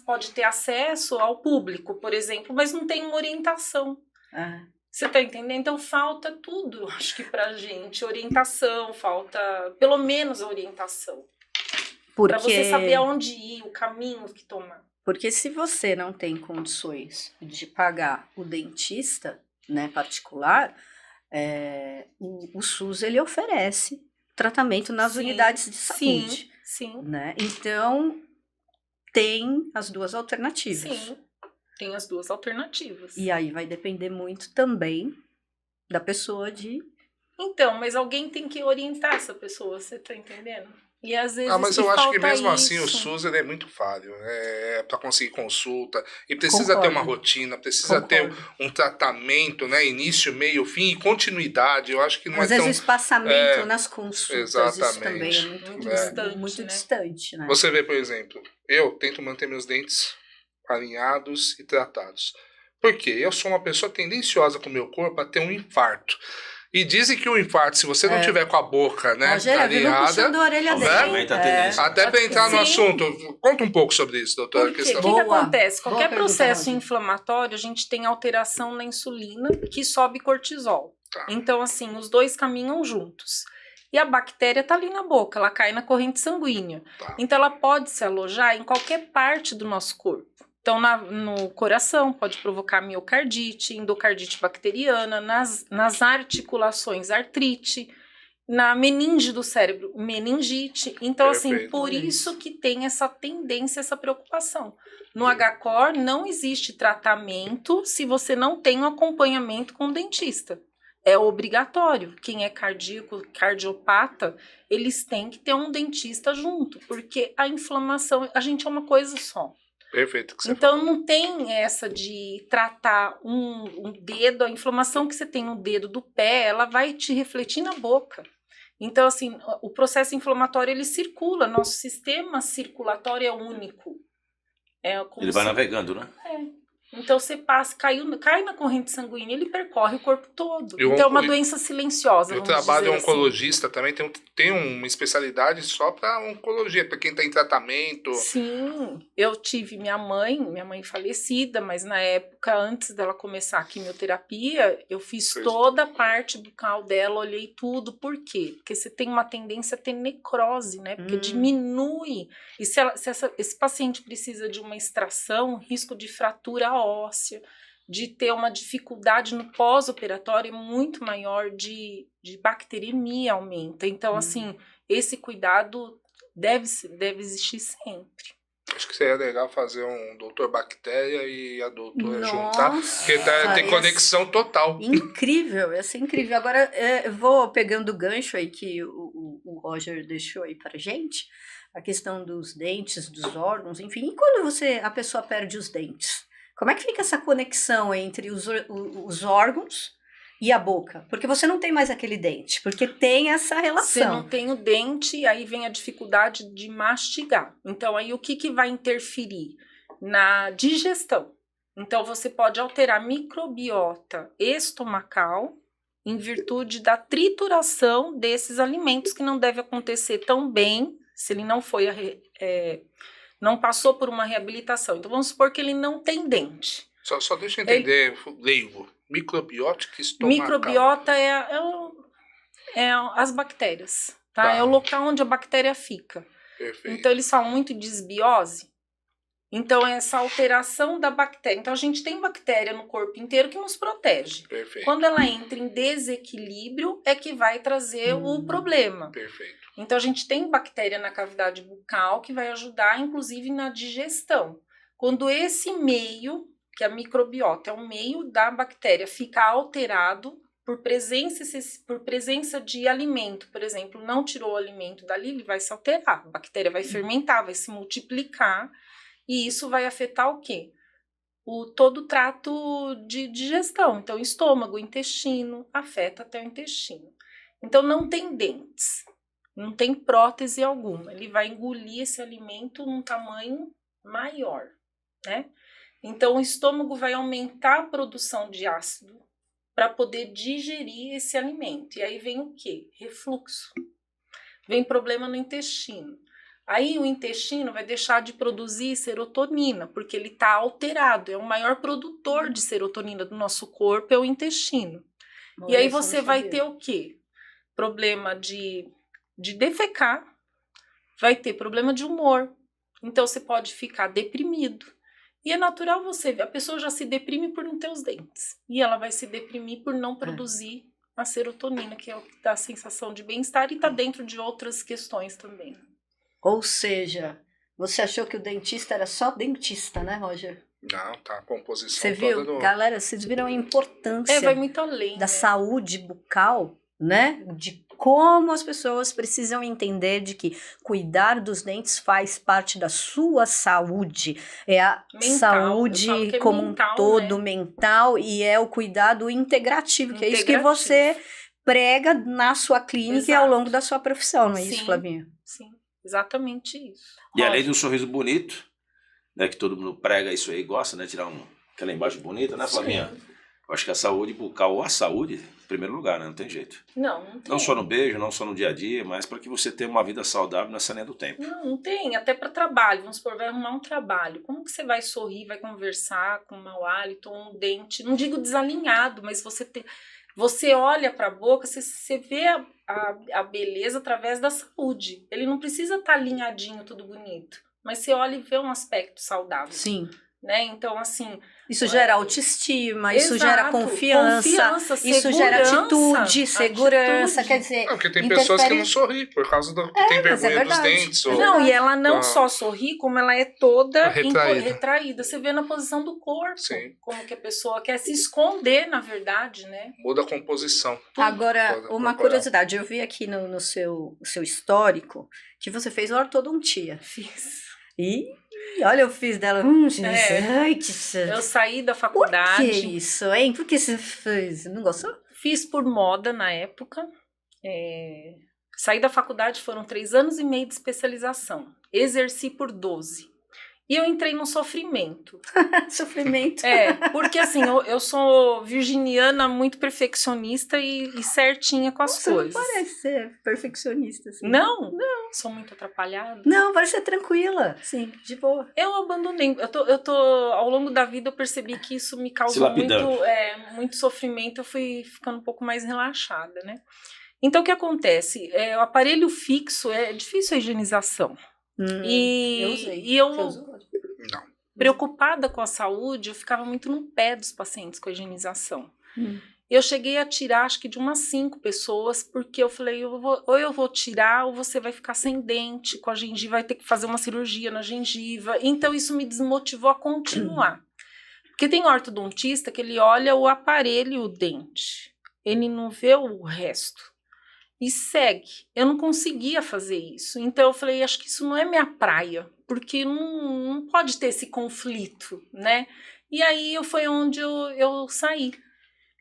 pode ter acesso ao público, por exemplo, mas não tem uma orientação. Ah. Você tá entendendo? Então falta tudo, eu acho que pra gente. Orientação, falta pelo menos a orientação. Pra você saber aonde ir, o caminho que tomar. Porque se você não tem condições de pagar o dentista, né, particular, o SUS ele oferece tratamento nas unidades de saúde. Sim. Né? Então, tem as duas alternativas. Sim, tem as duas alternativas. E aí vai depender muito também da pessoa de... Então, mas alguém tem que orientar essa pessoa, você tá entendendo? E às vezes mas eu acho que mesmo isso. assim o SUS ele é muito falho. Para conseguir consulta. E precisa ter uma rotina, precisa ter um tratamento, né? Início, meio, fim e continuidade. Eu acho que não às vezes o espaçamento nas consultas, exatamente. isso também é muito distante. Muito distante, né? Você vê, por exemplo, eu tento manter meus dentes alinhados e tratados. Por quê? Eu sou uma pessoa tendenciosa com o meu corpo a ter um infarto. E dizem que o infarto, se você não tiver com a boca, né, alinhada, a orelha dele. Até para entrar no assunto, conta um pouco sobre isso, doutora. O que acontece? Qualquer processo inflamatório, a gente tem alteração na insulina que sobe cortisol. Tá. Então, assim, os dois caminham juntos. E a bactéria tá ali na boca, ela cai na corrente sanguínea. Tá. Então, ela pode se alojar em qualquer parte do nosso corpo. Então, no coração, pode provocar miocardite, endocardite bacteriana, nas articulações, artrite, na meninge do cérebro, meningite. Então, assim, por isso que tem essa tendência, essa preocupação. No HCOR não existe tratamento se você não tem um acompanhamento com o dentista. É obrigatório. Quem é cardíaco, cardiopata, eles têm que ter um dentista junto, porque a inflamação, a gente é uma coisa só. Perfeito. Que você então não tem essa de tratar um dedo, a inflamação que você tem no dedo do pé, ela vai te refletir na boca. Então, assim, o processo inflamatório ele circula, nosso sistema circulatório é único. Ele vai navegando, né? Então você cai na corrente sanguínea, ele percorre o corpo todo. Então é uma doença silenciosa. Eu trabalho oncologista também, tem uma especialidade só para oncologia, para quem está em tratamento. Sim, eu tive minha mãe falecida, mas na época, antes dela começar a quimioterapia, eu fiz toda a parte bucal dela, olhei tudo. Por quê? Porque você tem uma tendência a ter necrose, né? Porque diminui. E se esse paciente precisa de uma extração, risco de fratura óssea, de ter uma dificuldade no pós-operatório muito maior, de bacteremia aumenta. Então, assim, esse cuidado deve existir sempre. Acho que seria legal fazer um doutor bactéria e a doutora juntar, porque tem conexão total. Incrível, ia ser incrível. Agora, eu vou pegando o gancho aí que o Roger deixou aí pra gente, a questão dos dentes, dos órgãos, enfim. E quando a pessoa perde os dentes? Como é que fica essa conexão entre os órgãos e a boca? Porque você não tem mais aquele dente, porque tem essa relação. Você não tem o dente, aí vem a dificuldade de mastigar. Então, aí o que vai interferir? Na digestão. Então, você pode alterar a microbiota estomacal em virtude da trituração desses alimentos, que não deve acontecer tão bem se ele não foi não passou por uma reabilitação. Então, vamos supor que ele não tem dente. Só deixa eu entender, leigo. Microbiótica estomacal. Microbiota é as bactérias, tá? É o local onde a bactéria fica. Perfeito. Então, eles falam muito de desbiose. Então, é essa alteração da bactéria. Então, a gente tem bactéria no corpo inteiro que nos protege. Perfeito. Quando ela entra em desequilíbrio, é que vai trazer o problema. Perfeito. Então, a gente tem bactéria na cavidade bucal que vai ajudar, inclusive, na digestão. Quando esse meio, que a microbiota é o meio da bactéria, fica alterado por presença de alimento, por exemplo, não tirou o alimento dali, ele vai se alterar. A bactéria vai fermentar, vai se multiplicar. E isso vai afetar o quê? Todo o trato de digestão. Então, estômago, intestino, afeta até o intestino. Então, não tem dentes, não tem prótese alguma. Ele vai engolir esse alimento num tamanho maior, né? Então, o estômago vai aumentar a produção de ácido para poder digerir esse alimento. E aí vem o quê? Refluxo. Vem problema no intestino. Aí o intestino vai deixar de produzir serotonina, porque ele está alterado. É o maior produtor de serotonina do nosso corpo, é o intestino. E aí você vai ter o quê? Problema de defecar, vai ter problema de humor. Então você pode ficar deprimido. E é natural você ver, a pessoa já se deprime por não ter os dentes. E ela vai se deprimir por não produzir a serotonina, que é o que dá a sensação de bem-estar e está dentro de outras questões também. Ou seja, você achou que o dentista era só dentista, né, Roger? Não, tá a composição Você toda viu? Galera, vocês viram a importância vai muito além, da né? saúde bucal, né? De como as pessoas precisam entender de que cuidar dos dentes faz parte da sua saúde. É a Mental, saúde como mental, um todo, né? Mental, e é o cuidado integrativo, que é isso que você prega na sua clínica e ao longo da sua profissão, não é isso, Flavinha? Sim, exatamente isso. E além de um sorriso bonito, né, que todo mundo prega isso aí, gosta, né, tirar aquela imagem bonita, né, Flavinha? Eu acho que a saúde bucal, ou a saúde, em primeiro lugar, né, não tem jeito. Não tem. Não só no beijo, não só no dia a dia, mas para que você tenha uma vida saudável nessa linha do tempo. Não tem, até para trabalho, vamos supor, vai arrumar um trabalho. Como que você vai sorrir, vai conversar com um mau hálito, um dente, não digo desalinhado, mas você olha para a boca, você vê a beleza através da saúde. Ele não precisa estar alinhadinho, tudo bonito, mas você olha e vê um aspecto saudável. Sim. Né? Então, assim... Isso gera autoestima, isso gera confiança, isso segurança, gera atitude, segurança, quer dizer... Não, porque tem pessoas que não sorriem por causa que tem vergonha dos dentes. Não, e ela não só sorri, como ela é toda retraída. Você vê na posição do corpo, Sim. Como que a pessoa quer se esconder, na verdade, né? Muda a composição. Agora, uma curiosidade, eu vi aqui no seu histórico que você fez ortodontia. Fiz. E olha, eu fiz dela. Eu saí da faculdade. Por que isso, hein? Por que você fez? Não gostou? Fiz por moda na época. Saí da faculdade, foram 3 anos e meio de especialização. Exerci por 12. E eu entrei num sofrimento. Sofrimento. Porque assim, eu sou virginiana, muito perfeccionista e certinha com as coisas. Você não parece ser perfeccionista, assim. Não? Não. Sou muito atrapalhada. Não, parece ser tranquila. Sim, de boa. Eu abandonei. Ao longo da vida, eu percebi que isso me causou muito sofrimento. Eu fui ficando um pouco mais relaxada, né? Então, o que acontece? O aparelho fixo é difícil a higienização. Eu usei. E eu, não. Preocupada com a saúde, eu ficava muito no pé dos pacientes com a higienização. Eu cheguei a tirar, acho que de umas 5 pessoas, porque eu falei, ou eu vou tirar, ou você vai ficar sem dente, com a gengiva, vai ter que fazer uma cirurgia na gengiva. Então, isso me desmotivou a continuar. Porque tem ortodontista que ele olha o aparelho e o dente. Ele não vê o resto. E segue. Eu não conseguia fazer isso. Então eu falei, acho que isso não é minha praia, porque não pode ter esse conflito, né? E aí foi onde eu saí.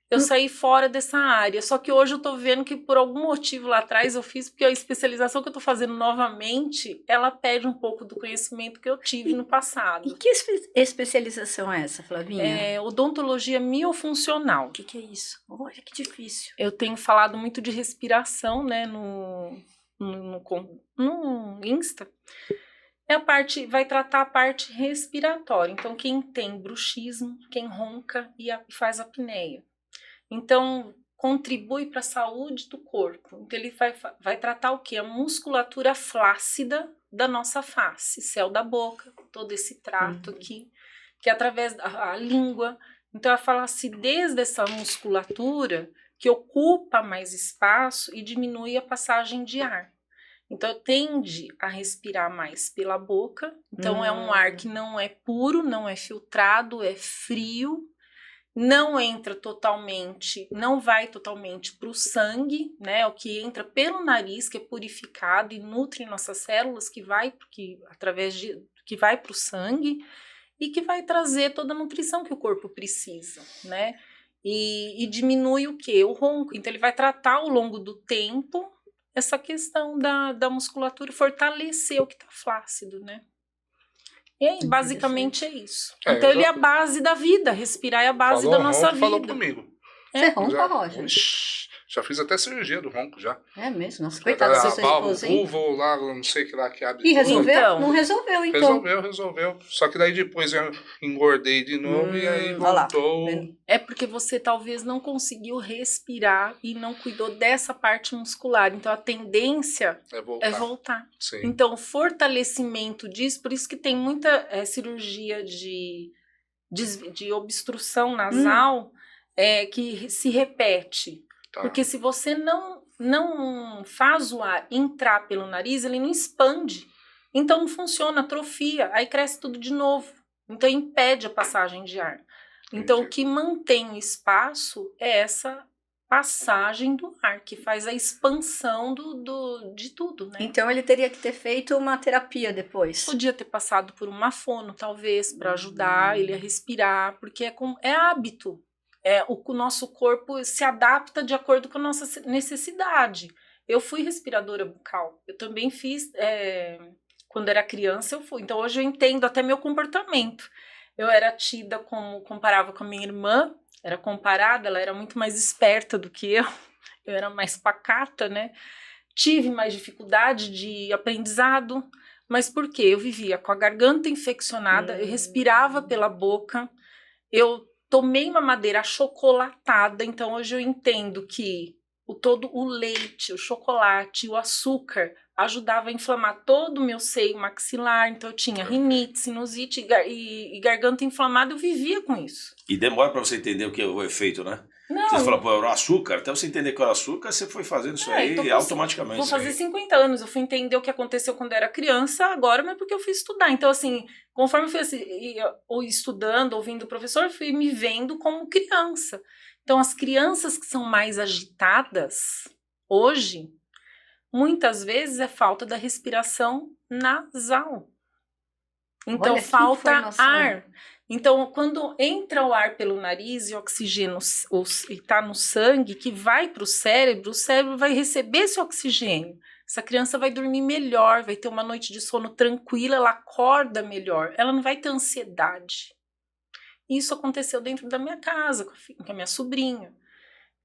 eu saí fora dessa área. Só que hoje eu tô vendo que por algum motivo lá atrás eu fiz, porque a especialização que eu tô fazendo novamente, ela pede um pouco do conhecimento que eu tive no passado. E que especialização é essa, Flavinha? É odontologia miofuncional. O que é isso? Olha que difícil. Eu tenho falado muito de respiração, né, no Insta. Vai tratar a parte respiratória. Então, quem tem bruxismo, quem ronca e faz apneia. Então, contribui para a saúde do corpo. Então, ele vai tratar o quê? A musculatura flácida da nossa face, céu da boca, todo esse trato aqui, que é através da língua. Então, a flacidez dessa musculatura que ocupa mais espaço e diminui a passagem de ar. Então, tende a respirar mais pela boca. Então, é um ar que não é puro, não é filtrado, é frio. Não entra totalmente, não vai totalmente para o sangue, né? O que entra pelo nariz, que é purificado e nutre nossas células, que vai para o sangue e que vai trazer toda a nutrição que o corpo precisa, né? E diminui o quê? O ronco. Então, ele vai tratar ao longo do tempo essa questão da musculatura, fortalecer o que está flácido, né? E aí, basicamente é isso. Então ele é a base da vida, respirar é a base da nossa vida. Falou comigo. Você ronca, Roger? Já fiz até cirurgia do ronco, já. É mesmo? Nossa, coitado da sua esposa, hein? Vulvo lá, não sei o que lá que abre. E resolveu? Então, não resolveu, então. Resolveu. Só que daí depois eu engordei de novo e aí voltou. É porque você talvez não conseguiu respirar e não cuidou dessa parte muscular. Então a tendência é voltar. Sim. Então o fortalecimento disso, por isso que tem muita cirurgia de obstrução nasal que se repete. Tá. Porque se você não faz o ar entrar pelo nariz, ele não expande. Então não funciona, atrofia, aí cresce tudo de novo. Então impede a passagem de ar. Então o que mantém o espaço é essa passagem do ar, que faz a expansão de tudo, né? Então ele teria que ter feito uma terapia depois. Podia ter passado por uma fono, talvez, para ajudar ele a respirar, porque é hábito. O nosso corpo se adapta de acordo com a nossa necessidade. Eu fui respiradora bucal. Eu também fiz, quando era criança eu fui. Então hoje eu entendo até meu comportamento. Eu era tida comparava com a minha irmã, era comparada, ela era muito mais esperta do que eu era mais pacata, né? Tive mais dificuldade de aprendizado, mas por quê? Eu vivia com a garganta infeccionada, eu respirava pela boca, eu tomei uma madeira achocolatada, então hoje eu entendo que todo o leite, o chocolate, o açúcar ajudava a inflamar todo o meu seio maxilar, então eu tinha rinite, sinusite e garganta inflamada, eu vivia com isso. E demora para você entender o que é o efeito, né? Não. Você fala, pô, era o açúcar, até você entender que era o açúcar, você foi fazendo isso aí automaticamente. Vou fazer 50 anos, eu fui entender o que aconteceu quando eu era criança, agora, mas porque eu fui estudar. Então, assim, conforme eu fui estudando, ouvindo o professor, eu fui me vendo como criança. Então, as crianças que são mais agitadas, hoje, muitas vezes é falta da respiração nasal. Então, olha, falta ar. Então, quando entra o ar pelo nariz e o oxigênio está no sangue, que vai para o cérebro vai receber esse oxigênio. Essa criança vai dormir melhor, vai ter uma noite de sono tranquila, ela acorda melhor, ela não vai ter ansiedade. Isso aconteceu dentro da minha casa, com a minha sobrinha.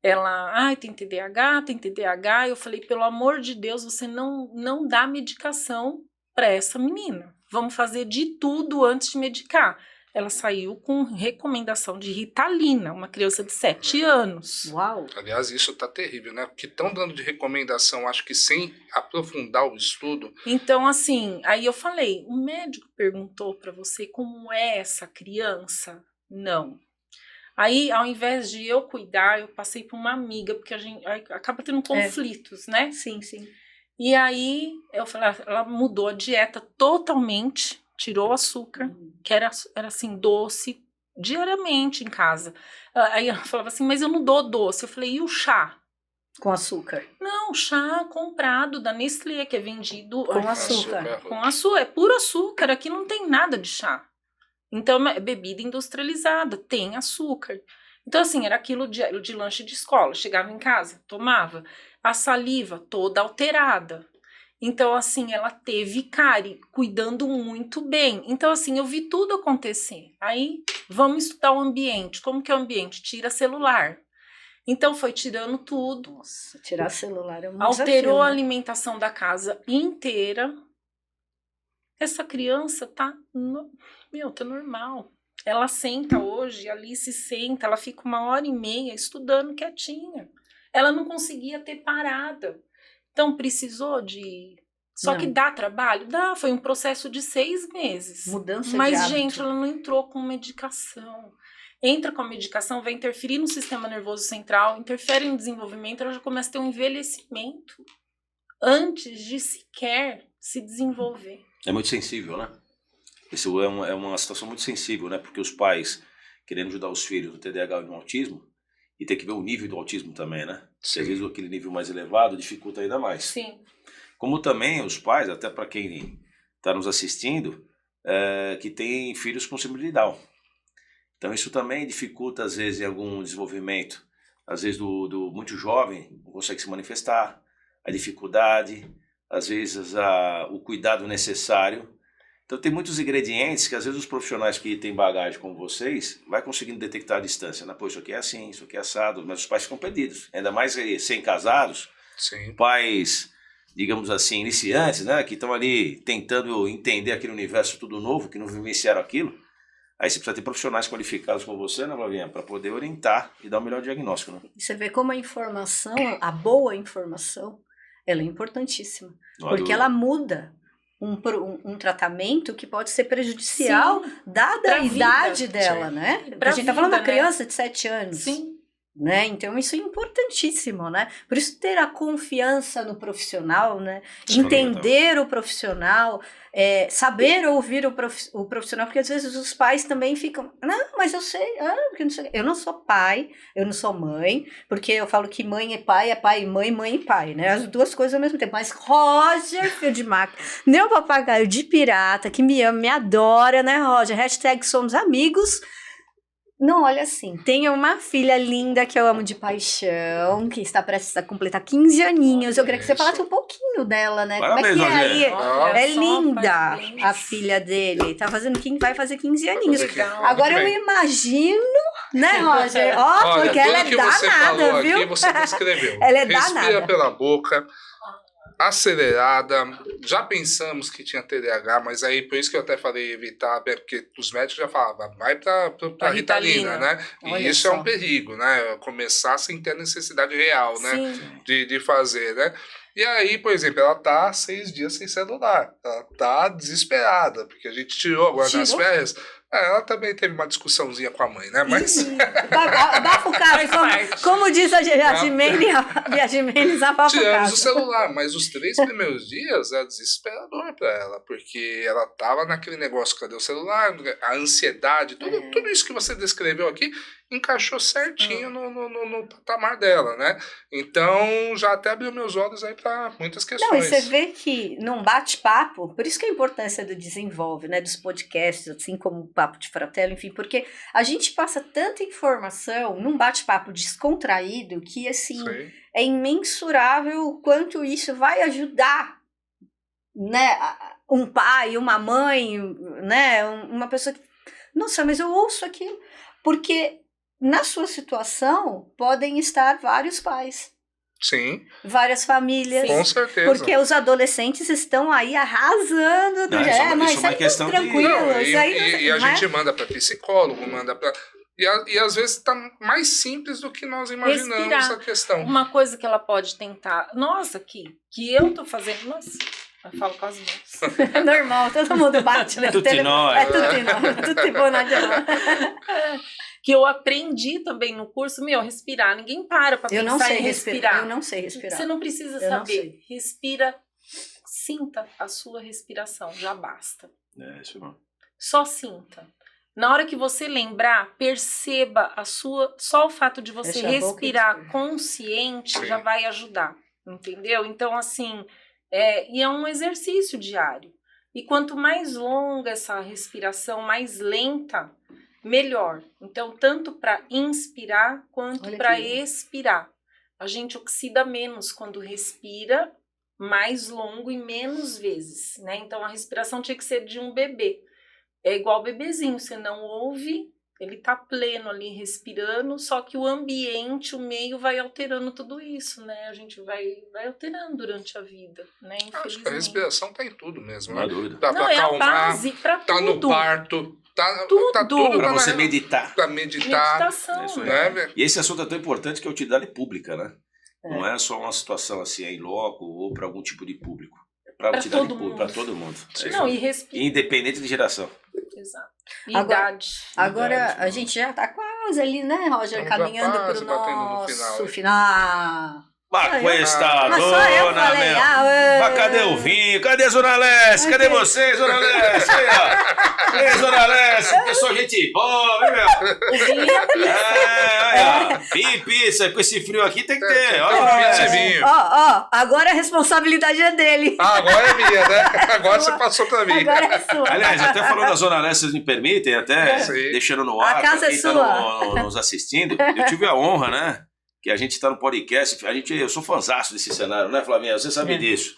Ela, tem TDAH. Eu falei, pelo amor de Deus, você não dá medicação para essa menina. Vamos fazer de tudo antes de medicar. Ela saiu com recomendação de Ritalina, uma criança de 7 anos. Uau! Aliás, isso tá terrível, né? Porque estão dando de recomendação, acho que sem aprofundar o estudo. Então, assim, aí eu falei, o médico perguntou para você como é essa criança? Não. Aí, ao invés de eu cuidar, eu passei para uma amiga, porque a gente acaba tendo conflitos, né? Sim, sim. E aí, eu falei, ela mudou a dieta totalmente, tirou o açúcar, que era assim, doce, diariamente em casa. Aí ela falava assim, mas eu não dou doce. Eu falei, e o chá? Com açúcar? Não, chá comprado da Nestlé, que é vendido com açúcar. Com açúcar, é puro açúcar, aqui não tem nada de chá. Então, é bebida industrializada, tem açúcar. Então, assim, era aquilo de lanche de escola. Chegava em casa, tomava. A saliva toda alterada. Então, assim, ela teve cárie, cuidando muito bem. Então, assim, eu vi tudo acontecer. Aí, vamos estudar o ambiente. Como que é o ambiente? Tira celular. Então, foi tirando tudo. Nossa, tirar celular é um Alterou desafio, a né? alimentação da casa inteira. Essa criança tá normal. Ela senta hoje, a Alice senta, ela fica 1h30 estudando quietinha. Ela não conseguia ter parada. Então, precisou de... Só que dá trabalho? Dá, foi um processo de 6 meses. Mudança Mas, de hábito. gente, ela não entrou com medicação. Entra com a medicação, vai interferir no sistema nervoso central, interfere no desenvolvimento, ela já começa a ter um envelhecimento antes de sequer se desenvolver. É muito sensível, né? Isso é uma situação muito sensível, né? Porque os pais querendo ajudar os filhos no TDAH e no autismo, e tem que ver o nível do autismo também, né? Porque às vezes aquele nível mais elevado dificulta ainda mais. Sim. Como também os pais, até para quem está nos assistindo, que tem filhos com síndrome de Down. Então isso também dificulta às vezes em algum desenvolvimento. Às vezes do muito jovem não consegue se manifestar, a dificuldade, às vezes o cuidado necessário. Então tem muitos ingredientes que às vezes os profissionais que têm bagagem como vocês vai conseguindo detectar a distância, né? Pô, isso aqui é assim, isso aqui é assado, mas os pais ficam perdidos. Ainda mais sem casados, Sim. pais, digamos assim, iniciantes, né? Que estão ali tentando entender aquele universo tudo novo, que não vivenciaram aquilo. Aí você precisa ter profissionais qualificados como você, né, Flavinha, para poder orientar e dar o melhor diagnóstico, né? Você vê como a informação, a boa informação, ela é importantíssima. Porque ela muda um tratamento que pode ser prejudicial, Sim, dada a idade vida. dela, Sim. né? Pra A gente tá falando de uma vida, né? criança de 7 anos. Sim. Né? Então isso é importantíssimo, né? Por isso ter a confiança no profissional, né? Entender o profissional, saber ouvir o profissional, porque às vezes os pais também ficam, não, mas eu sei, porque não sei. Eu não sou pai, eu não sou mãe, porque eu falo que mãe e mãe, mãe e pai, né? As duas coisas ao mesmo tempo. Mas Roger Fieldmack, meu papagaio de pirata, que me ama, me adora, né, Roger? #somos amigos. Não, olha assim, tenho uma filha linda que eu amo de paixão, que está prestes a completar 15 aninhos. Eu queria que você falasse um pouquinho dela, né? Parabéns, como é que é aí? Olha É só, linda parabéns. a filha dele. Vai fazer 15 aninhos. Legal. Agora eu Muito bem. imagino, né, Roger? Ó, Olha, porque ela é tudo que você falou danada, viu? aqui, você descreveu. Ela é Respira danada. pela boca, acelerada. Já pensamos que tinha TDAH, mas aí por isso que eu até falei evitar, porque os médicos já falavam, vai pra Ritalina, né? E Olha isso só. é um perigo, né? Começar sem ter necessidade real, né? Sim. De fazer, né? E aí, por exemplo, ela tá 6 dias sem celular. Ela tá desesperada, porque a gente tirou agora nas férias. Ela também teve uma discussãozinha com a mãe, né? Mas Abafa o caso, como diz a Yasmene, abafa o tiramos o caso. celular, mas os 3 primeiros dias era desesperador para ela, porque ela tava naquele negócio, cadê o celular, a ansiedade, tudo isso que você descreveu aqui encaixou certinho no patamar dela, né? Então já até abriu meus olhos aí para muitas questões. Não, e você vê que num bate-papo, por isso que a importância do Desenvolve, né, dos podcasts, assim como o Papo de Fratello, enfim, porque a gente passa tanta informação num bate-papo descontraído que, assim, Sim. é imensurável o quanto isso vai ajudar, né, um pai, uma mãe, né, uma pessoa que, nossa, mas eu ouço aquilo, porque na sua situação podem estar vários pais. Sim, Várias famílias. com certeza. Porque os adolescentes estão aí arrasando. Isso é uma questão de... tranquilo. Não, isso aí, e a né? gente manda para psicólogo, manda para... E às vezes está mais simples do que nós imaginamos Respirar. a questão. Uma coisa que ela pode tentar. Nossa, que eu tô fazendo. Nossa, eu falo com as mãos. É normal, todo mundo bate. Né? Tutti nós. É tutti bom, Que eu aprendi também no curso, respirar. Ninguém para pra Eu pensar não sei em respirar. Eu não sei respirar. Você não precisa Eu não saber. sei. Respira, sinta a sua respiração, já basta. Isso não. Só sinta. Na hora que você lembrar, perceba só o fato de você Fecha a boca e respirar respira. consciente Sim. já vai ajudar, entendeu? Então, assim, e é um exercício diário. E quanto mais longa essa respiração, mais lenta, melhor. Então, tanto para inspirar quanto Olha para que legal. expirar. A gente oxida menos quando respira, mais longo e menos vezes, né? Então, a respiração tinha que ser de um bebê. É igual bebezinho, você não ouve, ele tá pleno ali respirando, só que o ambiente, o meio vai alterando tudo isso, né? A gente vai alterando durante a vida, né? Acho que a Infelizmente. respiração tá em tudo mesmo, Não há né? dúvida. Pra Não, é a acalmar, base pra tá no tudo. parto, tá Tudo. tudo Para tá você na- meditar. pra meditar, Meditação, É isso aí. né, né? velho? E esse assunto é tão importante que é utilidade pública, né? Não é só uma situação assim, em loco ou para algum tipo de público. É para Pra utilidade todo pública, para mundo. todo mundo. Sim. Não, e respira. Independente de geração. Exato. Agora- Idade. Agora, Verdade, a não. gente já tá quase ali, né, Roger? Estamos Caminhando já pro quase batendo no nosso final, hein? final. Mas questa Mas só eu dona, falei. meu. Ah, Mas cadê o vinho? Cadê a Zona Leste? Cadê Ok. você, Zona Leste? Aí, ó. Ei, Zona Leste, pessoal, gente boa, viu, meu? O vinho e a pizza. Aí, ó. Vinho e pizza, com esse frio aqui tem que ter. É, Olha, tem pizza e Leste. vinho. Ó, agora a responsabilidade é dele. Ah, agora é minha, né? Agora você passou pra mim. Agora é sua. Aliás, até falando da Zona Leste, vocês me permitem, até Sim. deixando no A ar, casa pra quem é tá sua. nos assistindo, eu tive a honra, né? Que a gente tá no podcast, eu sou fãzaço desse cenário, né, Flavinha? Você sabe disso.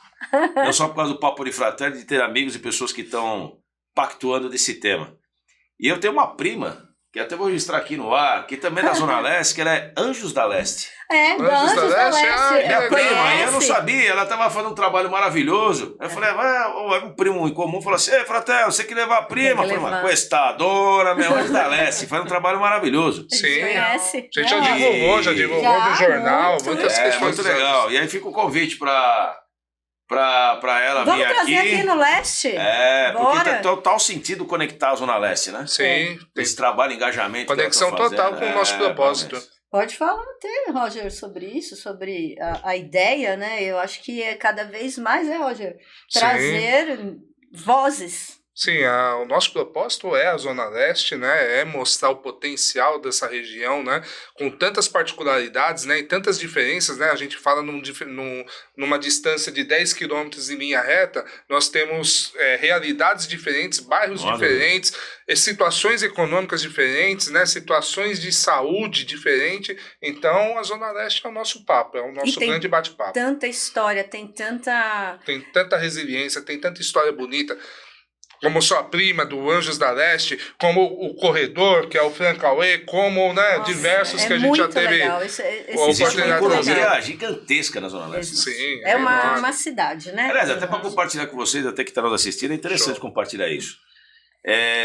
Não só por causa do Papo de Fraterno, de ter amigos e pessoas que estão pactuando desse tema. E eu tenho uma prima, que até vou registrar aqui no ar, que também é da Zona Leste, que ela é Anjos da Leste. É, Anjos da Anjos da Leste, Leste. ah, que Minha legal. prima, e eu não Conhece? sabia, ela estava fazendo um trabalho maravilhoso. Eu falei, um primo em comum falou assim: Ei, Fraterno, você que levar a prima? Eu Tem que falei, mas levar. Questadora, meu Anjos da Leste, faz um trabalho maravilhoso. Sim. Conhece? A gente já É. divulgou Já, no jornal, muito. muitas É, questões. muito legal. E aí fica o convite pra ela Vamos vir trazer aqui no Leste? É, porque Bora. tem total sentido conectar a Zona Leste, né? Sim, tem Esse trabalho, engajamento. conexão que ela tá total fazendo. com o nosso propósito. realmente. Pode falar até, Roger, sobre isso, sobre a ideia, né? Eu acho que é cada vez mais, né, Roger? Sim. Trazer vozes. Sim, o nosso propósito é a Zona Leste, né? É mostrar o potencial dessa região, né? Com tantas particularidades, né? E tantas diferenças, né? A gente fala numa distância de 10 quilômetros em linha reta, nós temos realidades diferentes, bairros Olha. diferentes, situações econômicas diferentes, né? Situações de saúde diferentes. Então, a Zona Leste é o nosso papo, é o nosso tem grande bate-papo. Tanta história, tem tanta... Tem tanta resiliência, tem tanta história bonita. Como sua prima do Anjos da Leste, como o Corredor, que é o Fran Cauê, como, né, Nossa, diversos é que a gente já muito teve. legal. Existe uma oportunidade de economia fazer. gigantesca na Zona Leste. Sim, É enorme. uma cidade, né? Aliás, até para compartilhar com vocês, até que está nos assistindo, é interessante Show. compartilhar isso.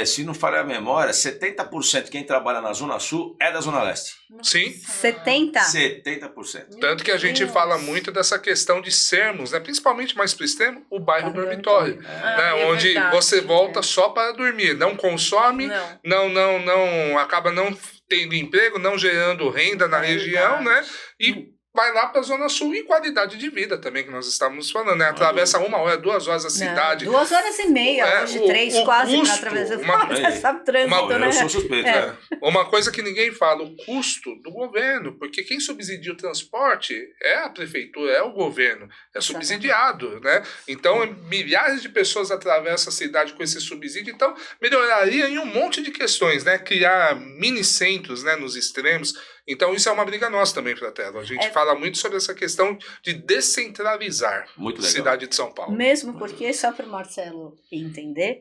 Se não falhar a memória, 70% de quem trabalha na Zona Sul é da Zona Leste. Sim. 70? 70%. Tanto que a gente Deus. fala muito dessa questão de sermos, né, principalmente mais para o extremo, o bairro Bairro dormitório. Né, É onde verdade. você volta só para dormir, não consome, Não. não acaba não tendo emprego, não gerando renda na É região, verdade. né? E vai lá para a Zona Sul e qualidade de vida também, que nós estávamos falando, né? Atravessa 1 hora, 2 horas a cidade. 2 horas e meia, É, hoje o 3, quase custo, para atravessar. uma- Sabe, trânsito, né? Eu sou suspeito, É. né? Uma coisa que ninguém fala, o custo do governo, porque quem subsidia o transporte é a prefeitura, é o governo, é subsidiado, né? Então, milhares de pessoas atravessam a cidade com esse subsídio, então melhoraria em um monte de questões, né? Criar mini-centros, né, nos extremos. Então, isso é uma briga nossa também, Fratelo. A gente fala muito sobre essa questão de descentralizar Muito a legal. cidade de São Paulo. Mesmo porque, só para o Marcelo entender,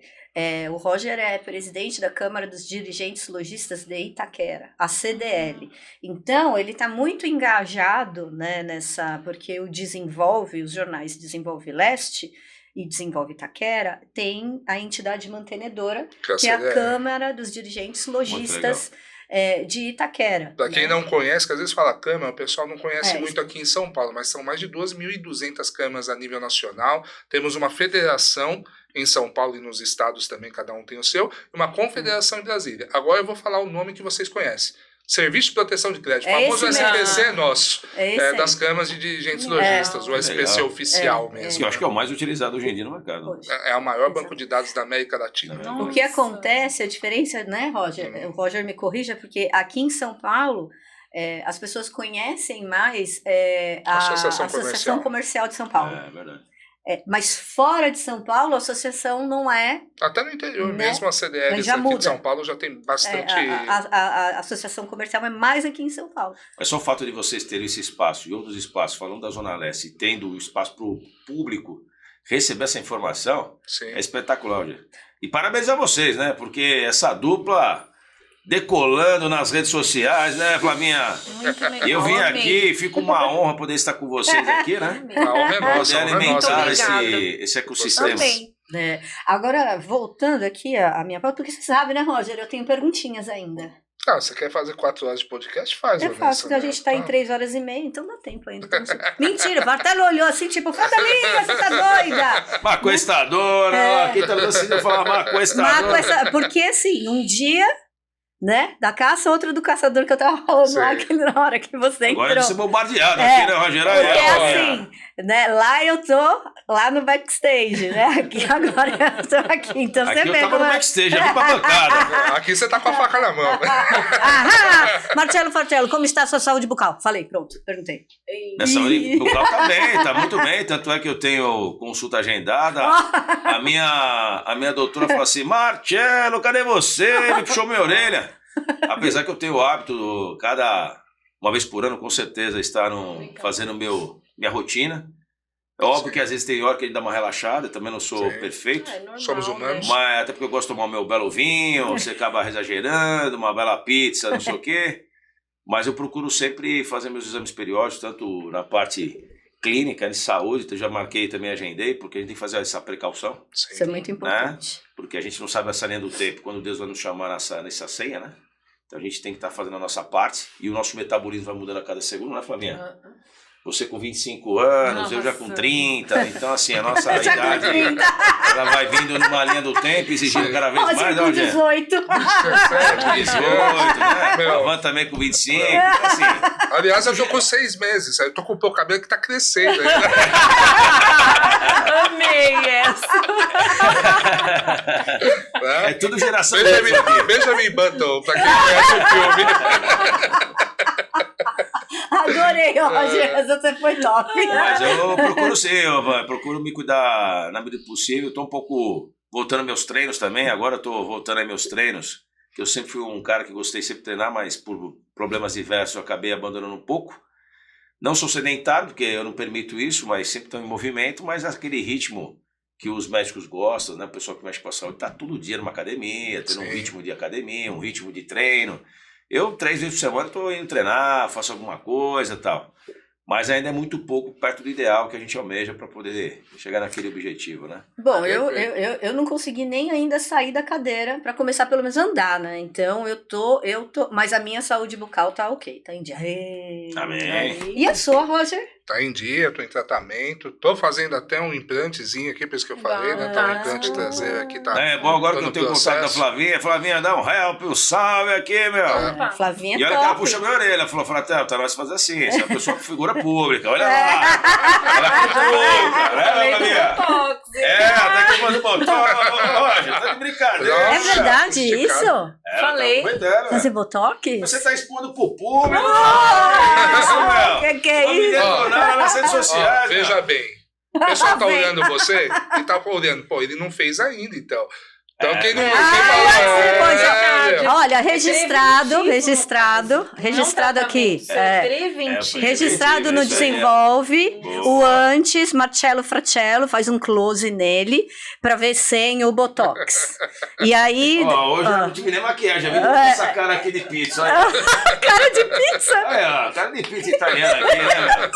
o Roger é presidente da Câmara dos Dirigentes Lojistas de Itaquera, a CDL. Então, ele está muito engajado, né, porque os jornais Desenvolve Leste e Desenvolve Itaquera, tem a entidade mantenedora, que é a CDL. Câmara dos Dirigentes Lojistas de Itaquera. Para quem né? não conhece, que às vezes fala Câmara, o pessoal não conhece É, muito aqui em São Paulo, mas são mais de 2.200 câmaras a nível nacional. Temos uma federação em São Paulo e nos estados também, cada um tem o seu, e uma confederação em Brasília. Agora eu vou falar o nome que vocês conhecem. Serviço de Proteção de Crédito, É famoso esse mesmo. SPC nosso, É esse aí. das câmaras de dirigentes lojistas, o SPC Legal. oficial É, mesmo. Que eu acho que é o mais utilizado hoje em dia no mercado. Hoje. É o maior banco de dados da América Latina. Nossa. O que acontece, a diferença, né, Roger? O Roger me corrija, porque aqui em São Paulo, as pessoas conhecem mais a Associação Associação Comercial de São Paulo. É verdade. Mas fora de São Paulo, a associação não é... Até no interior, né? mesmo a CDL Já aqui muda. de São Paulo já tem bastante... A associação comercial é mais aqui em São Paulo. Mas só o fato de vocês terem esse espaço e outros espaços, falando da Zona Leste, e tendo o espaço para o público receber essa informação, Sim. é espetacular, gente. E parabéns a vocês, né? Porque essa dupla decolando nas redes sociais, né, Flavinha? Muito legal. Eu vim aqui, fico uma honra poder estar com vocês aqui, né? A honra é nossa, Poder a honra é nossa. alimentar Obrigada. esse ecossistema. Também. Agora, voltando aqui a minha pauta, porque você sabe, né, Roger? Eu tenho perguntinhas ainda. Você quer fazer 4 horas de podcast? Faz, Eu faço, porque a gente tá em 3 horas e meia, então dá tempo ainda. Mentira, o Bartelo olhou assim, tipo, Fadalinha, você tá doida? Macoestadora, aqui tá decidindo falar macoestadora. Porque assim, um dia, né, da caça, outro do caçador que eu tava falando lá na hora que você entrou. Agora você bombardeado aqui, né, Rogério? Porque assim, né, lá eu tô, lá no backstage, né, aqui agora eu tô aqui, então aqui você vê eu tava no backstage, eu vim pra bancada. Aqui você tá com a faca na mão. Marcelo Fratello, como está a sua saúde bucal? Falei, pronto, perguntei. Minha saúde bucal tá bem, tá muito bem, tanto é que eu tenho consulta agendada. A minha doutora falou assim, Marcelo, cadê você? Me puxou minha orelha. Apesar que eu tenho o hábito, uma vez por ano, com certeza, estar fazendo minha rotina. É óbvio que às vezes tem hora que a gente dá uma relaxada, também não sou perfeito. Normal, Somos humanos. Mas até porque eu gosto de tomar o meu belo vinho, você acaba exagerando, uma bela pizza, não sei o quê. Mas eu procuro sempre fazer meus exames periódicos, tanto na parte clínica, de saúde, eu já marquei também, agendei, porque a gente tem que fazer essa precaução. Sim. Isso é muito importante. Porque a gente não sabe essa linha do tempo, quando Deus vai nos chamar nessa ceia, né? Então a gente tem que estar fazendo a nossa parte e o nosso metabolismo vai mudando a cada segundo, né, Flavinha? Você com 25 anos, eu já com 30, então assim, a nossa idade, ela vai vindo numa linha do tempo, exigindo cada vez mais, né, com Rogério? 18. 18, né? Meu. Avan também com 25, assim. Aliás, eu tô com 6 meses. Eu tô com o cabelo que tá crescendo ainda. Amei essa. É tudo geração Benjamin Button, pra quem conhece o filme. Adorei, Roger, você foi top. Mas eu procuro eu procuro me cuidar na medida do possível. Eu tô um pouco voltando meus treinos também, agora eu tô voltando aí meus treinos, que eu sempre fui um cara que gostei sempre de treinar, mas por problemas diversos eu acabei abandonando um pouco. Não sou sedentário, porque eu não permito isso, mas sempre estou em movimento, mas aquele ritmo que os médicos gostam, né? O pessoal que mexe com a saúde tá todo dia numa academia, tendo um ritmo de academia, um ritmo de treino. Eu, 3 vezes por semana, estou indo treinar, faço alguma coisa e tal. Mas ainda é muito pouco perto do ideal que a gente almeja para poder chegar naquele objetivo, né? Bom, eu não consegui nem ainda sair da cadeira para começar pelo menos a andar, né? Então eu tô, mas a minha saúde bucal tá ok, tá em dia. Amém. E a sua, Roger? Tá em dia, tô em tratamento. Tô fazendo até um implantezinho aqui, por isso que eu falei, né? Tá um implante traseiro aqui, tá. É bom agora que eu tenho contato da Flavinha. Flavinha, dá um help, um salve aqui, meu. Opa. Flavinha E olha top. que ela puxa minha orelha. Falou, Fratel, tá nós fazer assim. Você é uma pessoa que figura pública, olha lá. Ela é muito louca, né, Flavinha? Até que eu fazer botox. Roger, tá de brincadeira. É verdade esticado. isso? Falei. Tá dela. Fazer botox? Você tá expondo pro público. Que é isso? Nas redes sociais. Veja bem. O pessoal tá olhando você e tá olhando. Pô, ele não fez ainda, então. Então quem não Olha, registrado aqui. Preventivo. Registrado no Isso aí, Desenvolve, Boa. o antes, Marcelo Fratello, faz um close nele pra ver sem o Botox. E aí... Hoje eu não tive nem maquiagem, já vi essa cara aqui de pizza. Olha. Cara de pizza! Olha, cara de pizza italiana aqui, né, meu?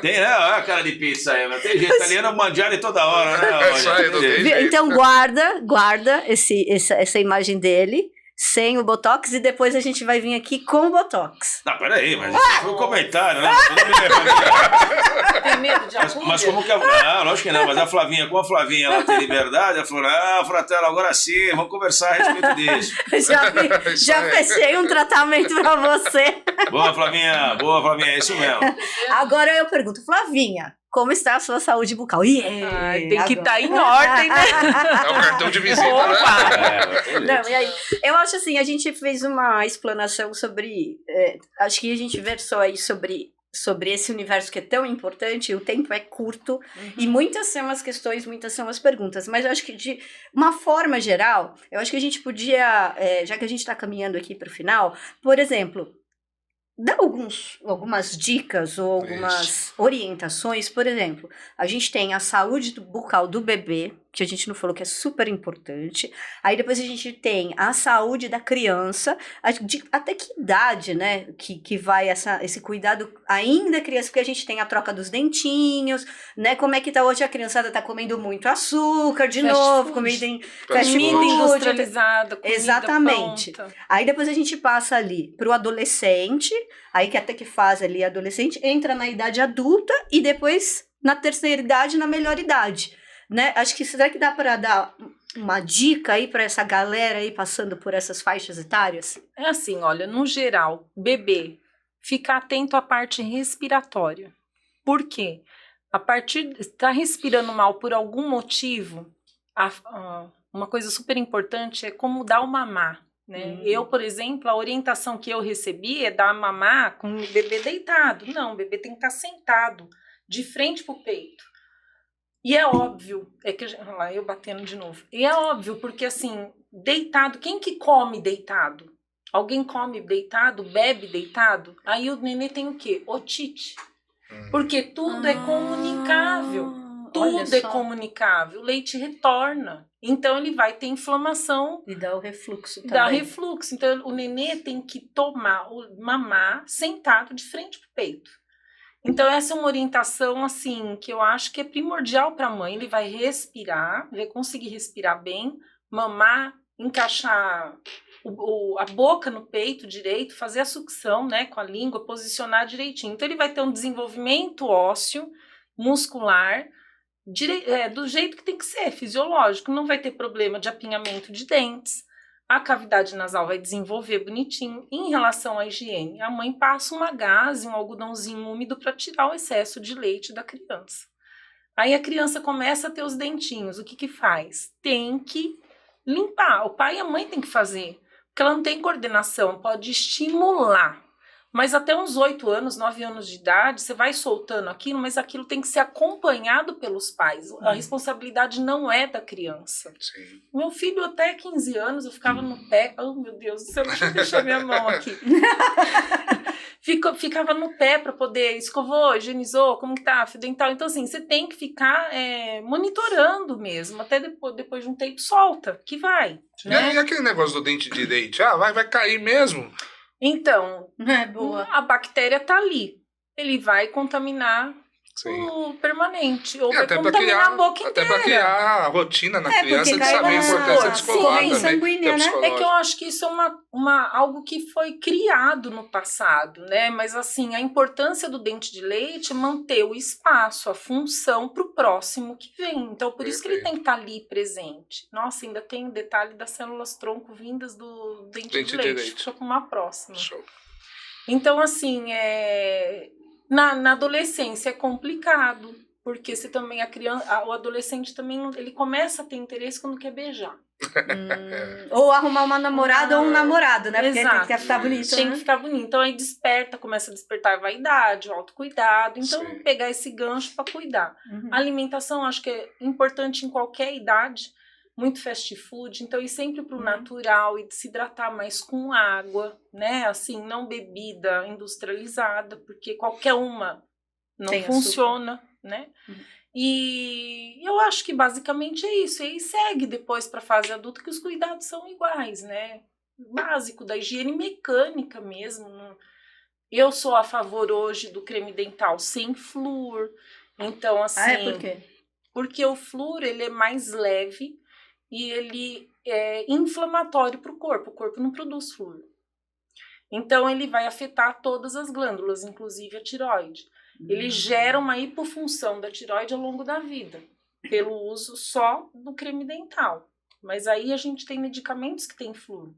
Tem, né? Olha a cara de pizza aí, meu. Tem jeito, italiano mangiare toda hora, né? Isso aí, não tem jeito. Então guarda essa imagem dele, sem o Botox, e depois a gente vai vir aqui com o Botox. Não, peraí, mas isso foi um comentário, né? Tem medo de agulha? Mas como que não, lógico que não, mas a Flavinha, como a Flavinha ela tem liberdade, ela falou, Fratello, agora sim, vamos conversar a respeito disso. Já fechei um tratamento pra você. Boa, Flavinha, é isso mesmo. Agora eu pergunto, Flavinha, como está a sua saúde bucal? Tem que estar em ordem, né? É o cartão de visita, né? Não, e aí, eu acho assim, a gente fez uma explanação sobre, acho que a gente versou aí sobre sobre esse universo que é tão importante, o tempo é curto, e muitas são as questões, muitas são as perguntas, mas eu acho que de uma forma geral, eu acho que a gente podia, já que a gente está caminhando aqui para o final, por exemplo, dar algumas dicas ou algumas orientações. Por exemplo, a gente tem a saúde bucal do bebê, que a gente não falou que é super importante. Aí depois a gente tem a saúde da criança, até que idade, né, que vai esse cuidado ainda criança, porque a gente tem a troca dos dentinhos, né, como é que tá hoje a criançada tá comendo muito açúcar, de novo, comida industrializada, comida exatamente. Pronta. Aí depois a gente passa ali pro adolescente, aí que até que faz ali adolescente, entra na idade adulta e depois na terceira idade, na melhor idade. Né? Acho que será que dá para dar uma dica aí para essa galera aí passando por essas faixas etárias? É assim, olha, no geral, bebê, fica atento à parte respiratória. Por quê? A partir está respirando mal por algum motivo, uma coisa super importante é como dar o mamar. Né? Eu, por exemplo, a orientação que eu recebi é dar mamar com o bebê deitado. Não, o bebê tem que estar sentado, de frente para o peito. E é óbvio, olha lá, eu batendo de novo. E é óbvio, porque assim, deitado, quem que come deitado? Alguém come deitado, bebe deitado? Aí o nenê tem o quê? Otite. Porque tudo é comunicável. Tudo é comunicável. O leite retorna. Então ele vai ter inflamação. E dá o refluxo também. Dá refluxo. Então o nenê tem que mamar sentado de frente pro peito. Então essa é uma orientação assim que eu acho que é primordial para a mãe. Ele vai respirar, vai conseguir respirar bem, mamar, encaixar a boca no peito direito, fazer a sucção, né, com a língua, posicionar direitinho. Então ele vai ter um desenvolvimento ósseo, muscular, do jeito que tem que ser, fisiológico. Não vai ter problema de apinhamento de dentes. A cavidade nasal vai desenvolver bonitinho. Em relação à higiene, a mãe passa uma gaze, um algodãozinho úmido para tirar o excesso de leite da criança. Aí a criança começa a ter os dentinhos. O que faz? Tem que limpar. O pai e a mãe tem que fazer. Porque ela não tem coordenação, pode estimular. Mas até uns 8 anos, 9 anos de idade, você vai soltando aquilo, mas aquilo tem que ser acompanhado pelos pais. A responsabilidade não é da criança. Sim. Meu filho, até 15 anos, eu ficava no pé. Oh, meu Deus do céu, deixa eu deixar minha mão aqui. Ficava no pé para poder, escovou, higienizou, como que tá, fio dental. Então, assim, você tem que ficar monitorando mesmo. Até depois de um tempo, solta, que vai. Né? E aquele negócio do dente de leite? Vai cair mesmo? Então, boa. A bactéria tá ali. Ele vai contaminar Sim. o permanente. Ou vai até contaminar a boca inteira. Até para criar a rotina na criança de saber a importância de escovar também. Né? É que eu acho que isso é algo que foi criado no passado, né? Mas assim, a importância do dente de leite é manter o espaço, a função para o próximo que vem. Então, por isso que ele tem que estar ali presente. Nossa, ainda tem o detalhe das células tronco vindas do dente de leite. Fica com uma próxima. Show. Então, assim, na adolescência é complicado, porque se também o adolescente também ele começa a ter interesse quando quer beijar. Ou arrumar uma namorada ou um namorado, né? Porque Exato. tem que ficar bonito. Tem que ficar bonito. Então aí começa a despertar a vaidade, o autocuidado. Então, Sim. pegar esse gancho para cuidar. A alimentação acho que é importante em qualquer idade. Muito fast food, então ir sempre pro natural e se hidratar mais com água, né? Assim, não bebida industrializada, porque qualquer uma não funciona, açúcar. Né? E eu acho que basicamente é isso. E aí segue depois para a fase adulta que os cuidados são iguais, né? Básico da higiene mecânica mesmo. Eu sou a favor hoje do creme dental sem flúor. Então, assim, por quê? Porque o flúor ele é mais leve e ele é inflamatório para o corpo não produz flúor. Então, ele vai afetar todas as glândulas, inclusive a tireoide. Ele gera uma hipofunção da tireoide ao longo da vida, pelo uso só do creme dental. Mas aí a gente tem medicamentos que têm flúor.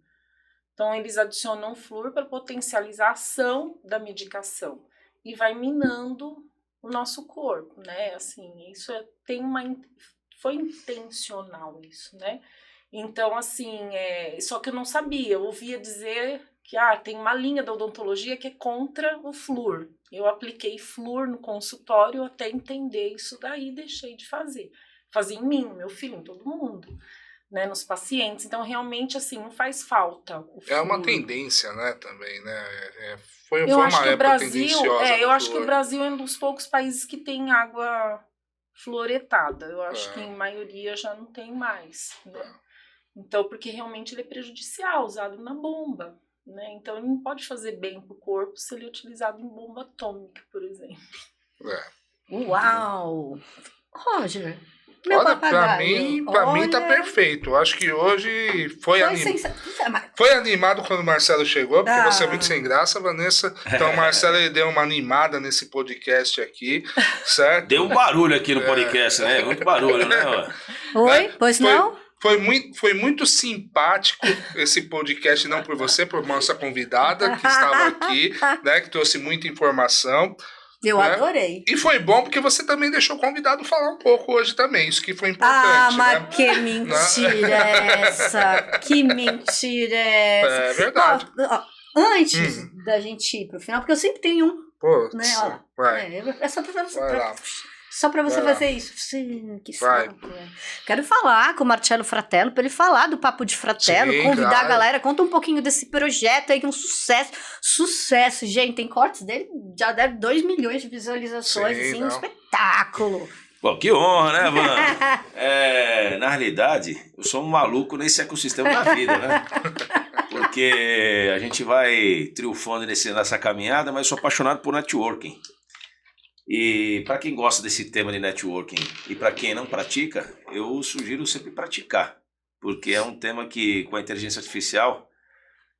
Então, eles adicionam flúor para potencializar a ação da medicação e vai minando o nosso corpo, né? Assim, isso foi intencional isso, né? Então, assim, só que eu não sabia, eu ouvia dizer que tem uma linha da odontologia que é contra o flúor. Eu apliquei flúor no consultório até entender isso daí e deixei de fazer. Fazia em mim, no meu filho, em todo mundo, né, nos pacientes. Então, realmente, assim, não faz falta o flúor. É uma tendência, né, também, né? Foi Eu uma acho que época o Brasil, tendenciosa eu do acho que o flúor. Brasil é um dos poucos países que tem água fluoretada. Eu acho É. que em maioria já não tem mais, né? Então, porque realmente ele é prejudicial, usado na bomba, né? Então, ele não pode fazer bem pro corpo se ele é utilizado em bomba atômica, por exemplo. É. Uau! Roger, meu Olha, papagaio. pra mim tá olha, perfeito. Eu acho que hoje foi animado quando o Marcelo chegou, porque você é muito sem graça, Vanessa. Então o Marcelo ele deu uma animada nesse podcast aqui, certo? Deu um barulho aqui no podcast, né? Muito barulho, né? Oi? Pois não? Foi muito simpático esse podcast, não por você, por nossa convidada que estava aqui, né? Que trouxe muita informação. Eu né? adorei. E foi bom porque você também deixou o convidado falar um pouco hoje também. Isso que foi importante, Mas né? que mentira é essa? Que mentira é essa? É verdade. Antes da gente ir pro final, porque eu sempre tenho um, Pô, né? Ó, vai. é só pra você. Vai lá. Só pra você Vai lá. fazer isso. Sim, que Vai. saco. Quero falar com o Marcello Fratello, pra ele falar do Papo de Fratello, Sim, convidar claro. a galera, conta um pouquinho desse projeto aí, que é um sucesso. Sucesso, gente. Tem cortes dele, já deve 2 milhões de visualizações, Sim, assim, um não. espetáculo. Bom, que honra, né, Van? Na realidade, eu sou um maluco nesse ecossistema da vida, né? Porque a gente vai triunfando nessa caminhada, mas eu sou apaixonado por networking. E para quem gosta desse tema de networking e para quem não pratica, eu sugiro sempre praticar. Porque é um tema que, com a inteligência artificial,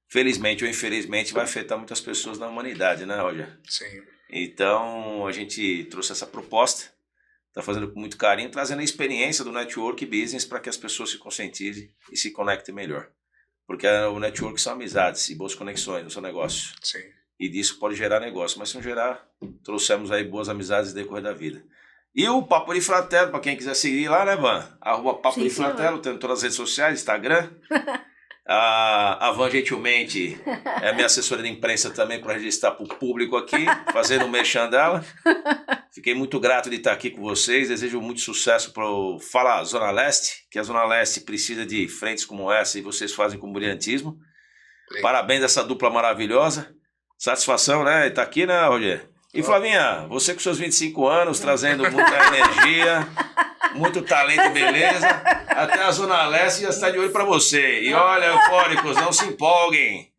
felizmente ou infelizmente, vai afetar muitas pessoas na humanidade, né, Roger? Sim. Então, a gente trouxe essa proposta, está fazendo com muito carinho, trazendo a experiência do network business para que as pessoas se conscientizem e se conectem melhor. Porque o network são amizades e boas conexões no seu negócio. Sim. E disso pode gerar negócio, mas se não gerar, trouxemos aí boas amizades no decorrer da vida. E o Papo de Fratello, para quem quiser seguir lá, né, Van? @Papo Sim, de Fratello, tem em todas as redes sociais, Instagram. A Van, gentilmente, é minha assessora de imprensa também para registrar para o público aqui, fazendo o merchan dela. Fiquei muito grato de estar aqui com vocês, desejo muito sucesso para o Fala Zona Leste, que a Zona Leste precisa de frentes como essa e vocês fazem com brilhantismo. Parabéns a essa dupla maravilhosa. Satisfação, né? Tá aqui, né, Roger? E Flavinha, você com seus 25 anos, trazendo muita energia, muito talento e beleza, até a Zona Leste já está de olho pra você. E olha, eufóricos, não se empolguem.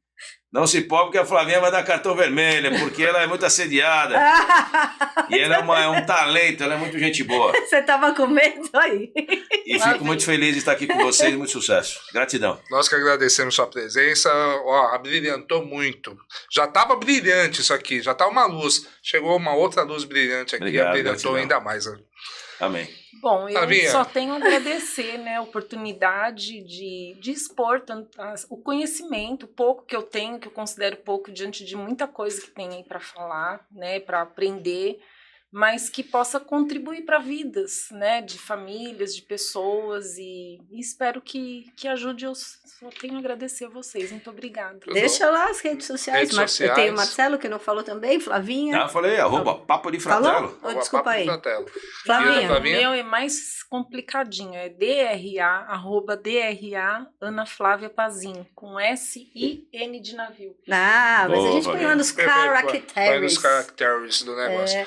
Não se empolguem porque a Flavinha vai dar cartão vermelho, porque ela é muito assediada. E ela é um talento, ela é muito gente boa. Você tava com medo aí? E fico muito feliz de estar aqui com vocês e muito sucesso. Gratidão. Nós que agradecemos sua presença, ó, abrilhantou muito. Já estava brilhante isso aqui, já tá uma luz. Chegou uma outra luz brilhante aqui, Obrigado, abrilhantou gratidão. ainda mais. Amém. Bom, eu Flavinha. só tenho a agradecer, né, a oportunidade de expor o conhecimento, o pouco que eu tenho, que eu considero pouco diante de muita coisa que tem aí para falar, né, para aprender, mas que possa contribuir para vidas, né, de famílias, de pessoas e espero que ajude. Eu só tenho a agradecer a vocês. Muito obrigada. Deixa lá as redes sociais. Redes sociais. Eu tenho o Marcelo, que não falou também, Flavinha. Ah, falei, @Papo de Fratello. Falou? Oh, desculpa aí. Flavinha. Flavinha. O Flavinha? meu é mais complicadinho, é @DRA Ana Flávia Pazin, com SIN de navio. Ah, mas Boa, a gente põe lá nos Perfeito, vai nos caracteres. caracteres do negócio. É.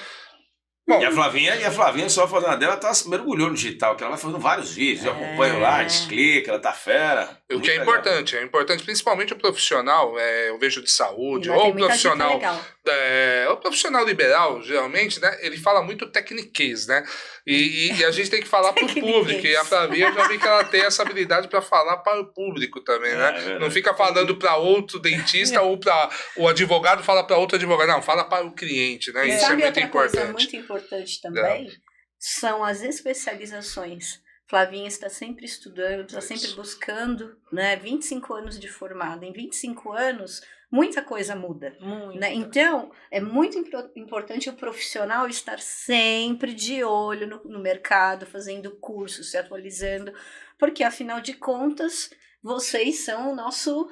Bom, E a Flavinha, só fazendo a dela, ela tá mergulhando no digital, que ela vai fazendo vários vídeos. Eu acompanho lá, desclica, ela tá fera. o que é Muito legal. importante, principalmente o profissional, eu vejo de saúde, Lá ou tem o muita dica profissional, legal. o profissional liberal, geralmente, né, ele fala muito tecniquez, né, e a gente tem que falar para o público, e a Flavinha, eu já vi que ela tem essa habilidade para falar para o público também, né, verdade. não fica falando para outro dentista ou para o advogado fala para outro advogado, não, fala para o cliente, né, isso é Sabe muito outra coisa importante. muito importante também? São as especializações. Flavinha está sempre estudando, está sempre buscando, né? 25 anos de formada. Em 25 anos, muita coisa muda. Muito. Né? Então, é muito importante o profissional estar sempre de olho no mercado, fazendo cursos, se atualizando, porque, afinal de contas, vocês são o nosso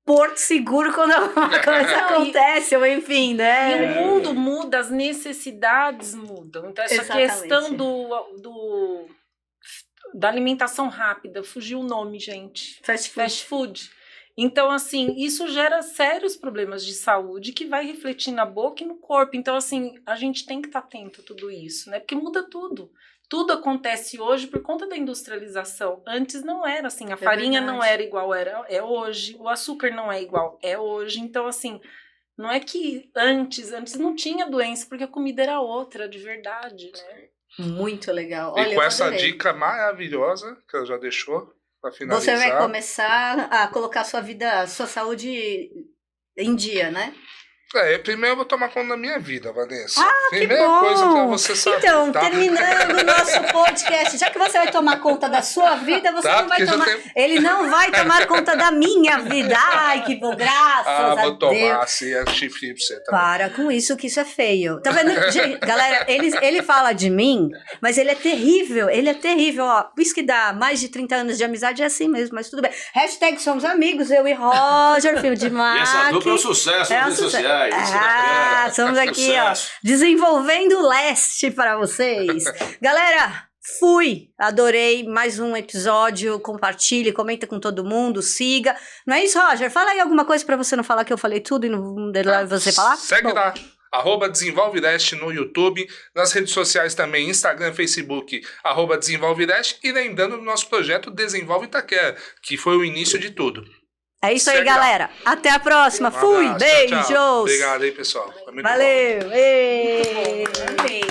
porto seguro quando alguma coisa acontece, ou enfim, né? E o mundo muda, as necessidades mudam. Então, essa Exatamente. questão da alimentação rápida, fugiu o nome, gente. Fast food. Então, assim, isso gera sérios problemas de saúde que vai refletir na boca e no corpo. Então, assim, a gente tem que estar atento a tudo isso, né? Porque muda tudo. Tudo acontece hoje por conta da industrialização. Antes não era assim, a farinha verdade. não era igual é hoje, o açúcar não é igual é hoje. Então, assim, não é que antes não tinha doença, porque a comida era outra, de verdade, né? Muito legal. E Olha, com eu essa adorei. dica maravilhosa que ela já deixou para finalizar. Você vai começar a colocar sua saúde em dia, né? Primeiro eu vou tomar conta da minha vida, Vanessa. Que Primeira bom! coisa pra você saber. Então, tá? terminando o nosso podcast, já que você vai tomar conta da sua vida, você Tá, não vai porque já tomar. tem- Ele não vai tomar conta da minha vida. Ai, que bom, graças a vou tomar, Deus. assim, é chifre pra você. Tá? Para com isso, que isso é feio. Tá vendo? Gente, galera, ele fala de mim, mas ele é terrível. Ele é terrível, ó. Isso que dá mais de 30 anos de amizade é assim mesmo, mas tudo bem. Hashtag somos amigos, eu e Roger, filho de E essa dupla é um sucesso nas redes sociais. Isso é bacana. Estamos aqui, ó, Sucesso. desenvolvendo o leste para vocês. Galera, fui, adorei mais um episódio, compartilhe, comenta com todo mundo, siga. Não é isso, Roger? Fala aí alguma coisa para você não falar que eu falei tudo e não deixar você falar? Segue Bom, lá. @desenvolvedeste no YouTube, nas redes sociais também, Instagram, Facebook, @desenvolvedeste, e lembrando do nosso projeto Desenvolve Itaquera, que foi o início de tudo. é isso aí, Segue lá. galera. Até a próxima. Um Fui, abraço, beijos. tchau, tchau. Obrigado aí, pessoal. Foi muito bom. Valeu. Ei. Amei.